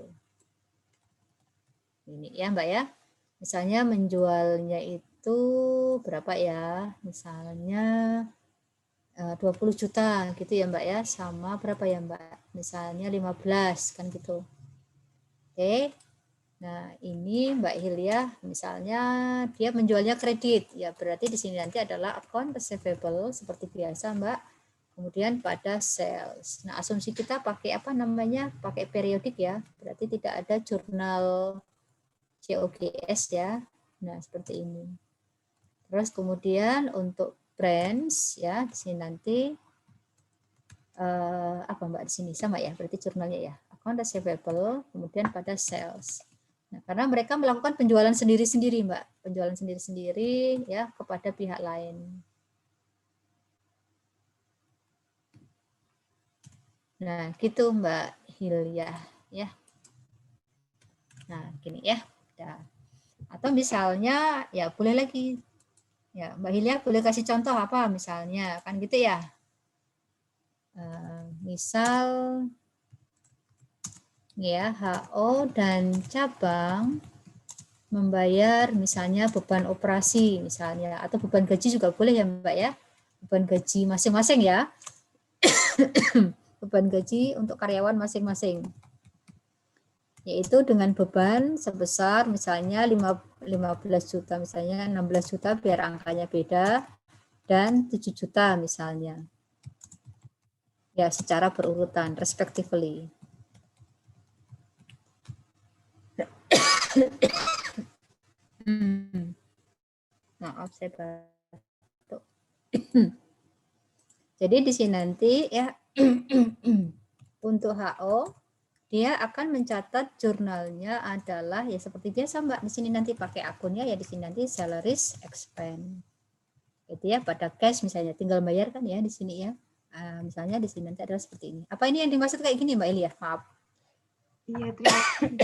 Ini ya Mbak ya. Misalnya menjualnya itu berapa ya? Misalnya 20 juta gitu ya Mbak ya. Sama berapa ya Mbak? Misalnya 15 kan gitu. Oke. Nah, ini Mbak Hilya misalnya dia menjualnya kredit. Ya, berarti di sini nanti adalah account receivable seperti biasa Mbak. Kemudian pada sales. Nah, asumsi kita pakai apa namanya? Pakai periodik ya. Berarti tidak ada jurnal COGS ya. Nah, seperti ini. Terus kemudian untuk branch ya, di sini nanti apa Mbak di sini sama ya, berarti jurnalnya ya. Account receivable, kemudian pada sales. Nah, karena mereka melakukan penjualan sendiri-sendiri, Mbak. Penjualan sendiri-sendiri ya kepada pihak lain. Nah, gitu Mbak Hilya ya. Nah, gini ya. Atau misalnya ya boleh lagi. Ya, Mbak Hilya boleh kasih contoh apa misalnya, kan gitu ya. Misal ya HO dan cabang membayar misalnya beban operasi misalnya, atau beban gaji juga boleh ya Mbak ya. Beban gaji masing-masing ya. Beban gaji untuk karyawan masing-masing, yaitu dengan beban sebesar misalnya 15 juta, misalnya 16 juta biar angkanya beda, dan 7 juta misalnya. Ya, secara berurutan, respectively. Maaf, saya batuk. Jadi di sini nanti ya untuk HO dia akan mencatat jurnalnya adalah ya seperti biasa Mbak, di sini nanti pakai akunnya ya, di sini nanti salaries expense. Itu ya pada cash misalnya tinggal bayar kan ya di sini ya. Misalnya di sini nanti adalah seperti ini. Apa ini yang dimaksud kayak gini Mbak Elia? Maaf. Iya, terima kasih.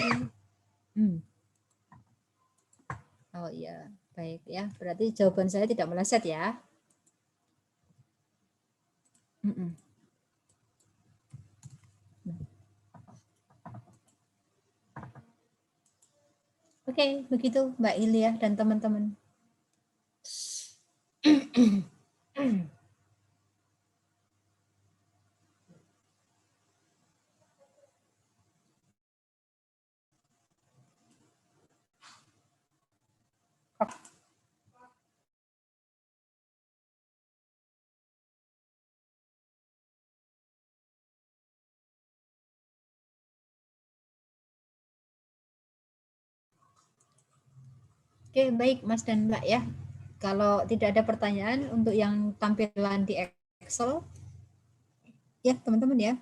Oh iya, baik ya. Berarti jawaban saya tidak meleset ya. Oke, begitu Mbak Ilya dan teman-teman. Oke, baik Mas dan Mbak ya. Kalau tidak ada pertanyaan untuk yang tampilan di Excel, ya teman-teman ya.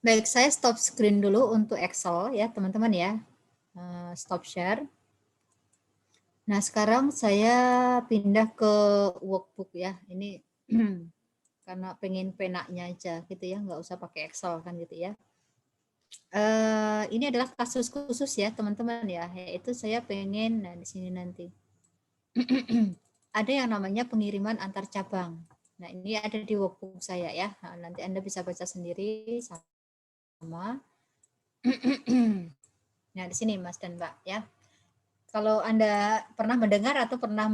Baik, saya stop screen dulu untuk Excel ya teman-teman ya. Stop share. Nah, sekarang saya pindah ke workbook ya. Ini karena pengen penanya aja gitu ya, nggak usah pakai Excel kan gitu ya. Ini adalah kasus khusus ya teman-teman ya, yaitu saya pengen, nah di sini nanti ada yang namanya pengiriman antar cabang. Nah ini ada di workbook saya ya, nah, nanti Anda bisa baca sendiri sama. Nah di sini Mas dan Mbak ya. Kalau Anda pernah mendengar atau pernah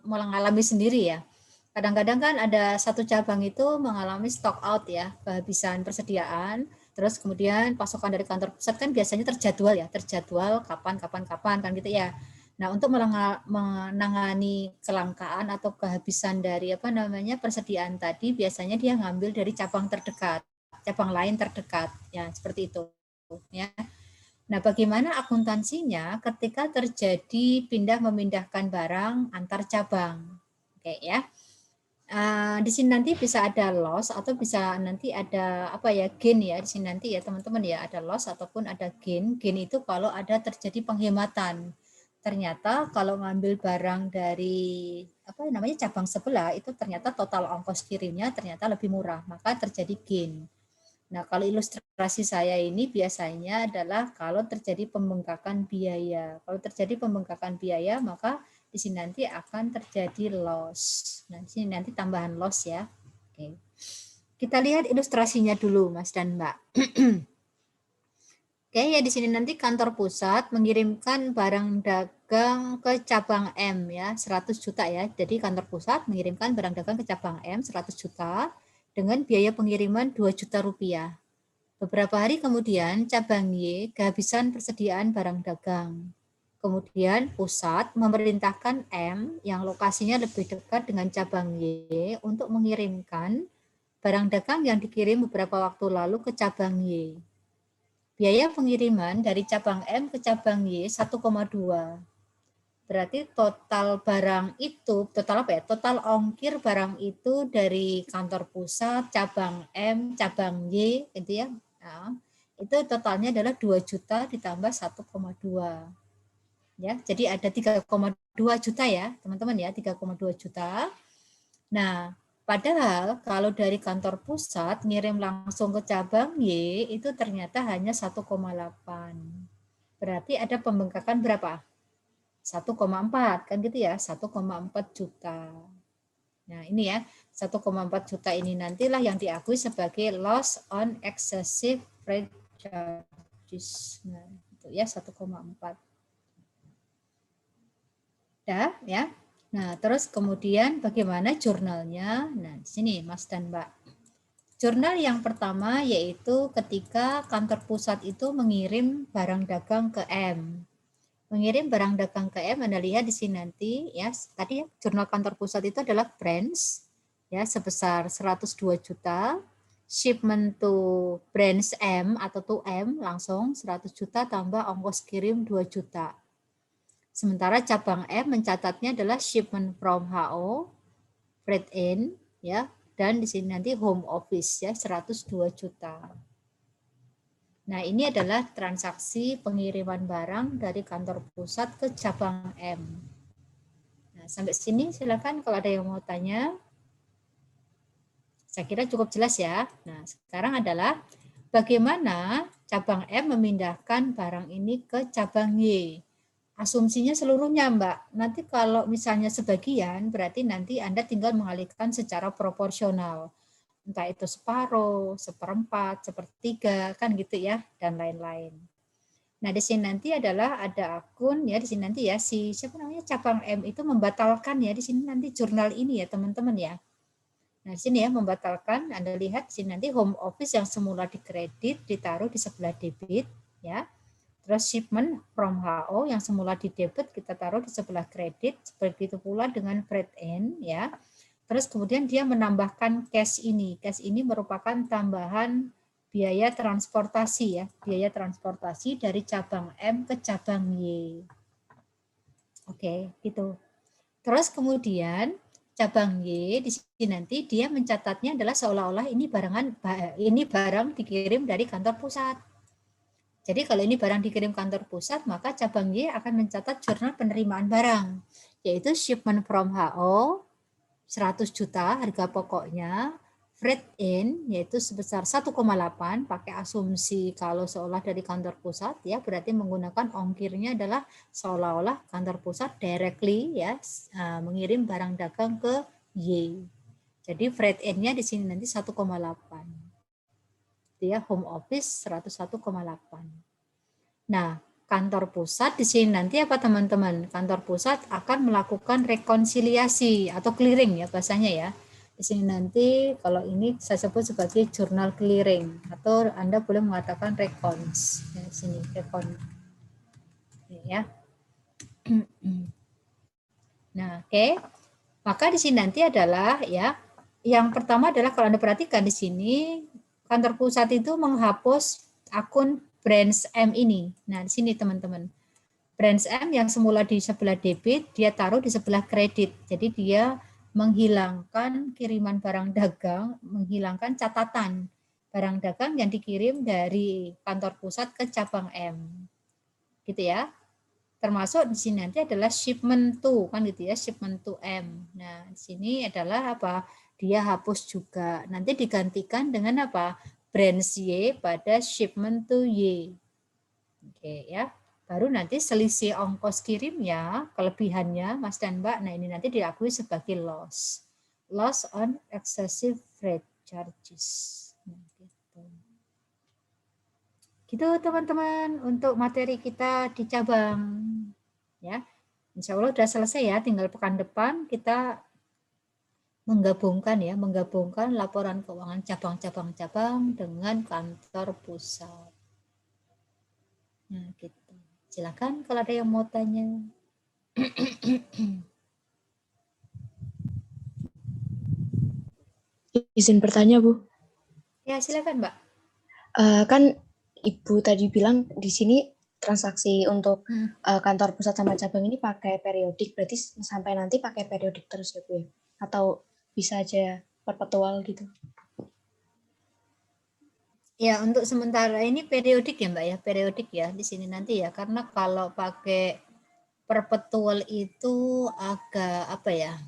mengalami sendiri ya, kadang-kadang kan ada satu cabang itu mengalami stock out ya, kehabisan persediaan, terus kemudian pasokan dari kantor pusat kan biasanya terjadwal kapan kan gitu ya. Nah, untuk menangani kelangkaan atau kehabisan dari persediaan tadi, biasanya dia ngambil dari cabang terdekat, cabang lain terdekat ya, seperti itu ya. Nah, bagaimana akuntansinya ketika terjadi pindah-memindahkan barang antar cabang? Oke ya. Di sini nanti bisa ada loss atau bisa nanti ada apa ya, gain ya. Di sini nanti ya teman-teman ya, ada loss ataupun ada gain. Gain itu kalau ada terjadi penghematan. Ternyata kalau ngambil barang dari apa namanya cabang sebelah itu ternyata total ongkos kirimnya ternyata lebih murah, maka terjadi gain. Nah, kalau ilustrasi saya ini biasanya adalah kalau terjadi pembengkakan biaya. Kalau terjadi pembengkakan biaya, maka di sini nanti akan terjadi loss. Nah, di sini nanti tambahan loss ya. Oke. Kita lihat ilustrasinya dulu, Mas dan Mbak. Oke, ya di sini nanti kantor pusat mengirimkan barang dagang ke cabang M ya, 100 juta ya. Jadi kantor pusat mengirimkan barang dagang ke cabang M 100 juta dengan biaya pengiriman 2 juta rupiah. Beberapa hari kemudian cabang Y kehabisan persediaan barang dagang. Kemudian pusat memerintahkan M yang lokasinya lebih dekat dengan cabang Y untuk mengirimkan barang dagang yang dikirim beberapa waktu lalu ke cabang Y. Biaya pengiriman dari cabang M ke cabang Y 1,2. Berarti total barang itu, total apa ya? Total ongkir barang itu dari kantor pusat, cabang M, cabang Y, gitu ya. Nah, itu totalnya adalah 2 juta ditambah 1,2. Ya, jadi ada 3,2 juta ya, teman-teman ya, 3,2 juta. Nah, padahal kalau dari kantor pusat ngirim langsung ke cabang Y itu ternyata hanya 1,8. Berarti ada pembengkakan berapa? 1,4 kan gitu ya, 1,4 juta. Nah, ini ya, 1,4 juta ini nantilah yang diakui sebagai loss on excessive freight charges. Nah, itu ya 1,4. Dah ya. Nah, terus kemudian bagaimana jurnalnya? Nah, di sini Mas dan Mbak. Jurnal yang pertama yaitu ketika kantor pusat itu mengirim barang dagang ke M. Mengirim barang dagang ke M, Anda lihat di sini nanti ya. Tadi ya, jurnal kantor pusat itu adalah branch ya sebesar 102 juta. Shipment to branch M atau to M langsung 100 juta tambah ongkos kirim 2 juta. Sementara cabang M mencatatnya adalah shipment from HO, freight in, ya, dan di sini nanti home office ya 102 juta. Nah, ini adalah transaksi pengiriman barang dari kantor pusat ke cabang M. Nah, sampai sini silakan kalau ada yang mau tanya. Saya kira cukup jelas ya. Nah, sekarang adalah bagaimana cabang M memindahkan barang ini ke cabang Y. Asumsinya seluruhnya, Mbak. Nanti kalau misalnya sebagian, berarti nanti Anda tinggal mengalihkan secara proporsional. Entah itu separuh, seperempat, sepertiga, kan gitu ya, dan lain-lain. Nah, di sini nanti adalah ada akun, ya, di sini nanti ya, si siapa namanya cabang M itu membatalkan ya, di sini nanti jurnal ini ya, teman-teman ya. Nah, di sini ya, membatalkan, Anda lihat di sini nanti home office yang semula dikredit, ditaruh di sebelah debit, ya. Terus shipment from HO yang semula di debit kita taruh di sebelah kredit, begitu pula dengan freight in ya. Terus kemudian dia menambahkan cash ini. Cash ini merupakan tambahan biaya transportasi ya, biaya transportasi dari cabang M ke cabang Y. Oke, gitu. Terus kemudian cabang Y di sini nanti dia mencatatnya adalah seolah-olah ini barang dikirim dari kantor pusat. Jadi kalau ini barang dikirim kantor pusat, maka cabang Y akan mencatat jurnal penerimaan barang, yaitu shipment from HO 100 juta harga pokoknya, freight in yaitu sebesar 1,8 pakai asumsi kalau seolah dari kantor pusat ya, berarti menggunakan ongkirnya adalah seolah-olah kantor pusat directly ya mengirim barang dagang ke Y. Jadi freight in-nya di sini nanti 1,8. Dia home office 101,8. Nah, kantor pusat di sini nanti apa teman-teman? Kantor pusat akan melakukan rekonsiliasi atau clearing ya bahasanya ya. Di sini nanti kalau ini saya sebut sebagai jurnal clearing atau Anda boleh mengatakan rekons. Ya, di sini rekon. Ya. Nah, oke. Maka di sini nanti adalah ya yang pertama adalah kalau Anda perhatikan di sini kantor pusat itu menghapus akun branch M ini. Nah, di sini teman-teman. Branch M yang semula di sebelah debit, dia taruh di sebelah kredit. Jadi dia menghilangkan kiriman barang dagang, menghilangkan catatan barang dagang yang dikirim dari kantor pusat ke cabang M. Gitu ya. Termasuk di sini nanti adalah shipment to, kan gitu ya, shipment to M. Nah, di sini adalah apa? Dia hapus juga. Nanti digantikan dengan apa? Branch Y pada shipment to Y. Oke ya. Baru nanti selisih ongkos kirimnya, kelebihannya Mas dan Mbak, nah ini nanti diakui sebagai loss. Loss on excessive freight charges. Nah, gitu. Gitu teman-teman untuk materi kita di cabang. Ya, insya Allah sudah selesai ya, tinggal pekan depan kita menggabungkan laporan keuangan cabang-cabang dengan kantor pusat. Nah, gitu. Silakan kalau ada yang mau tanya. Izin bertanya, Bu. Ya, silakan, Mbak. Kan Ibu tadi bilang di sini transaksi untuk kantor pusat sama cabang ini pakai periodik, berarti sampai nanti pakai periodik terus ya, Bu? Atau bisa aja perpetual gitu? Ya, untuk sementara ini periodik ya, Mbak ya, periodik ya di sini nanti ya, karena kalau pakai perpetual itu agak apa ya?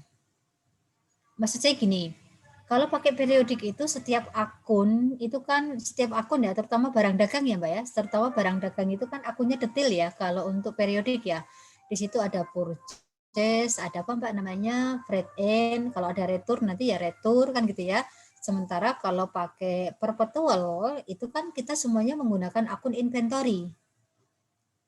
Maksud saya gini, kalau pakai periodik itu setiap akun itu kan setiap akun ya, terutama barang dagang ya, Mbak ya, terutama barang dagang itu kan akunnya detail ya. Kalau untuk periodik ya, di situ ada purchase, ada apa Mbak namanya, freight in, kalau ada retur nanti ya retur kan gitu ya. Sementara kalau pakai perpetual itu kan kita semuanya menggunakan akun inventory.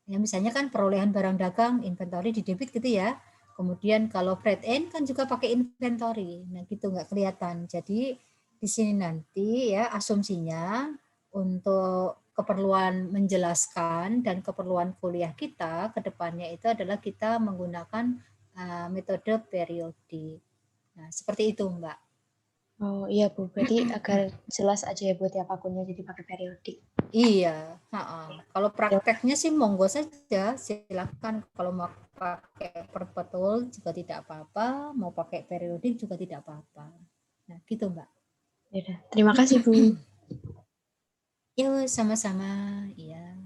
Ya misalnya kan perolehan barang dagang inventory di debit gitu ya. Kemudian kalau freight in kan juga pakai inventory. Nah, gitu nggak kelihatan. Jadi di sini nanti ya asumsinya untuk keperluan menjelaskan dan keperluan kuliah kita ke depannya itu adalah kita menggunakan metode periodik. Nah, seperti itu, Mbak. Oh iya, Bu. Berarti agar jelas aja ya buat tiap akunnya jadi pakai periodik. Iya, kalau prakteknya sih monggo saja, silakan. Kalau mau pakai perpetual juga tidak apa-apa, mau pakai periodik juga tidak apa-apa. Nah, gitu Mbak. Yaudah, terima kasih Bu. Yuk, sama-sama. Iya.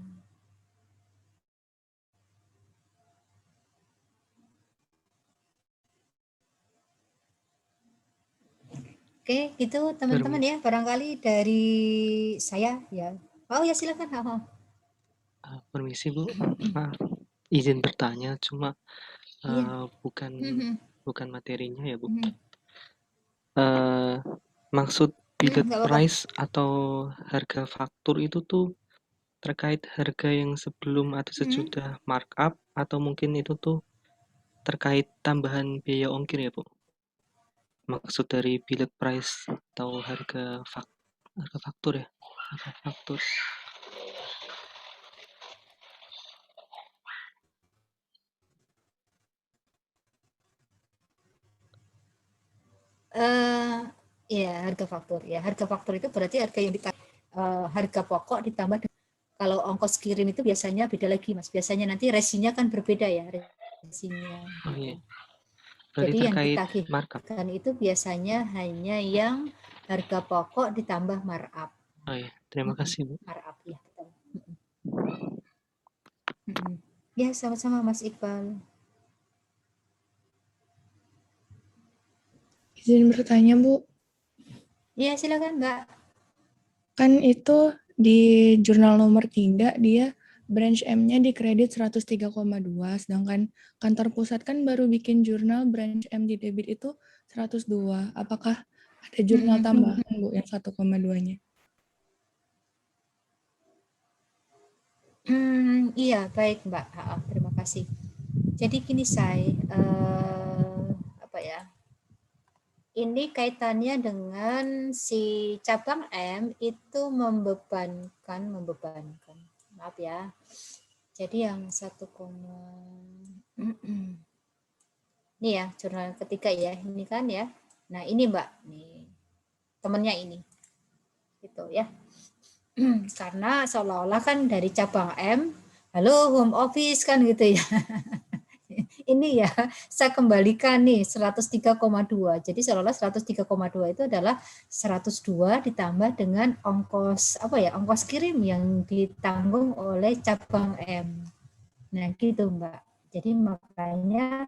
Oke, gitu teman-teman ya. Barangkali dari saya ya. Oh ya silakan. Permisi Bu, maaf izin bertanya, cuma bukan materinya ya Bu. Maksud billet price atau harga faktur itu tuh terkait harga yang sebelum atau sesudah markup, atau mungkin itu tuh terkait tambahan biaya ongkir ya Bu? Maksud dari billet price atau harga faktur ya? Harga faktur. Ya, harga faktur. Ya, harga faktur itu berarti harga yang harga pokok ditambah kalau ongkos kirim itu biasanya beda lagi, Mas. Biasanya nanti resinya kan berbeda ya, resinya. Oh iya. Jadi yang ditagihkan itu biasanya hanya yang harga pokok ditambah markup. Oh iya, terima kasih Bu. Markup ya, betul. Ya, sama-sama Mas Iqbal. Izin bertanya, Bu. Iya, silakan, Mbak. Kan itu di jurnal nomor 3, dia branch M-nya di kredit 103,2, sedangkan kantor pusat kan baru bikin jurnal branch M di debit itu 102. Apakah ada jurnal tambahan, Bu, yang 1,2-nya? Iya, baik Mbak. Terima kasih. Jadi gini saya, apa ya? Ini kaitannya dengan si cabang M itu membebankan. Maaf ya. Jadi yang 1, ini ya jurnal ketiga ya, ini kan ya. Nah ini Mbak, nih temennya ini, gitu ya. Karena seolah-olah kan dari cabang M, halo home office kan gitu ya. Ini ya, saya kembalikan nih 103,2. Jadi seolah-olah 103,2 itu adalah 102 ditambah dengan ongkos ongkos kirim yang ditanggung oleh cabang M. Nah, gitu, Mbak. Jadi makanya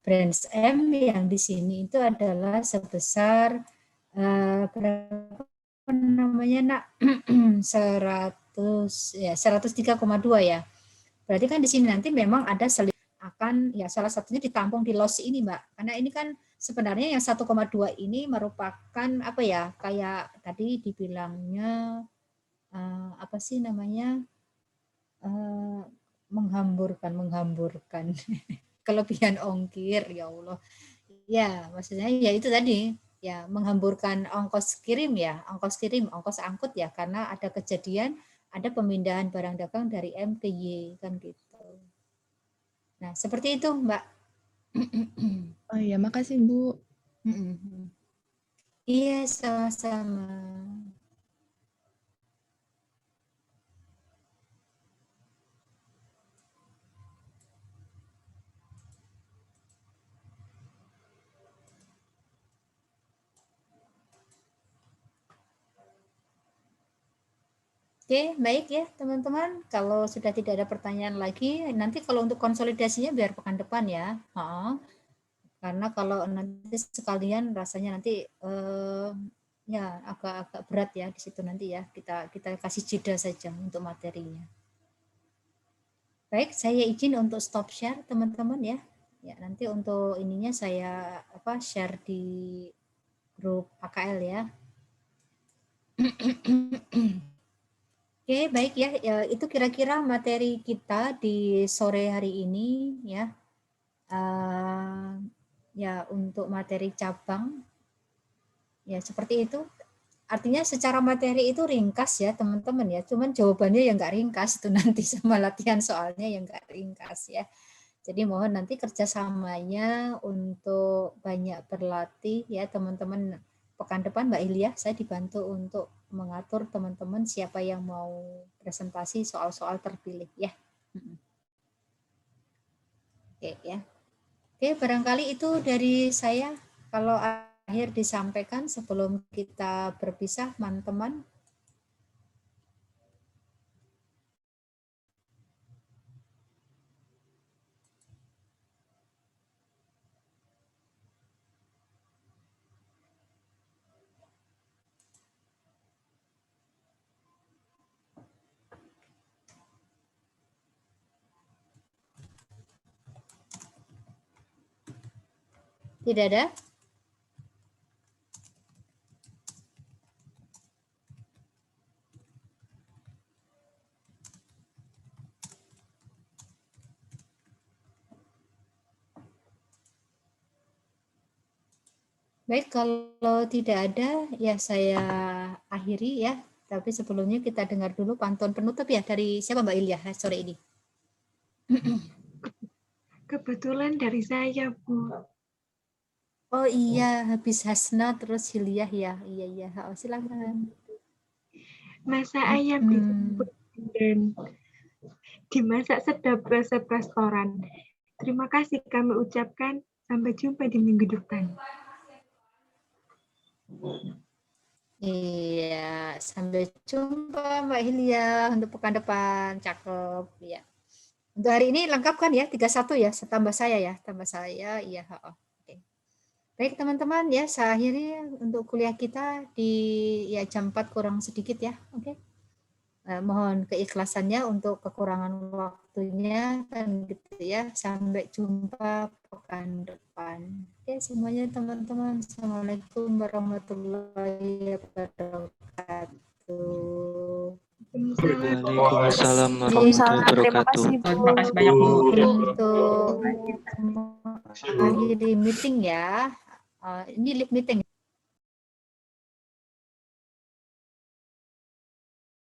branch M yang di sini itu adalah sebesar berapa namanya, Nak? 103,2 ya. Berarti kan di sini nanti memang ada akan ya salah satunya ditampung di loss ini, Mbak. Karena ini kan sebenarnya yang 1,2 ini merupakan kayak tadi dibilangnya apa sih namanya? Menghamburkan kelebihan ongkir, ya Allah. Ya, maksudnya ya itu tadi, ya menghamburkan ongkos kirim, ongkos angkut ya, karena ada kejadian, ada pemindahan barang dagang dari M ke Y, kan gitu. Nah, seperti itu, Mbak. Oh iya, makasih Bu. Iya, sama-sama. Oke, baik ya teman-teman. Kalau sudah tidak ada pertanyaan lagi, nanti kalau untuk konsolidasinya biar pekan depan ya. Karena kalau nanti sekalian rasanya nanti ya agak berat ya di situ nanti ya. Kita kasih jeda saja untuk materinya. Baik, saya izin untuk stop share teman-teman ya. Ya, nanti untuk ininya saya share di grup AKL ya. Oke, baik ya. Itu kira-kira materi kita di sore hari ini ya. Ya untuk materi cabang ya seperti itu. Artinya secara materi itu ringkas ya teman-teman ya. Cuman jawabannya yang nggak ringkas itu nanti sama latihan soalnya yang nggak ringkas ya. Jadi mohon nanti kerjasamanya untuk banyak berlatih ya teman-teman. Pekan depan Mbak Ilya, saya dibantu untuk mengatur teman-teman siapa yang mau presentasi soal-soal terpilih ya. Oke ya. Oke, barangkali itu dari saya. Kalau akhir disampaikan sebelum kita berpisah, teman-teman. Tidak ada? Baik, kalau tidak ada, ya saya akhiri ya. Tapi sebelumnya kita dengar dulu pantun penutup ya dari siapa Mbak Ilya sore ini? Kebetulan dari saya, Bu. Oh iya, habis Hasna terus Hilyah ya. Iya. Oh, silakan. Masa ayam dijemput dan dimasak sedap resep restoran. Terima kasih kami ucapkan. Sampai jumpa di minggu depan. Iya, sampai jumpa Mbak Hilya untuk pekan depan. Cakep ya. Untuk hari ini lengkap kan ya? 31 ya, tambah saya ya, iya. Oke. Baik teman-teman ya, saya akhiri untuk kuliah kita di ya jam 4 kurang sedikit ya. Oke. Mohon keikhlasannya untuk kekurangan waktunya kan gitu ya. Sampai jumpa pekan depan. Oke, semuanya teman-teman. Assalamualaikum warahmatullahi wabarakatuh. Waalaikumsalam warahmatullahi wabarakatuh. Terima kasih banyak Bu. Untuk akhiri meeting ya. Ini live meeting.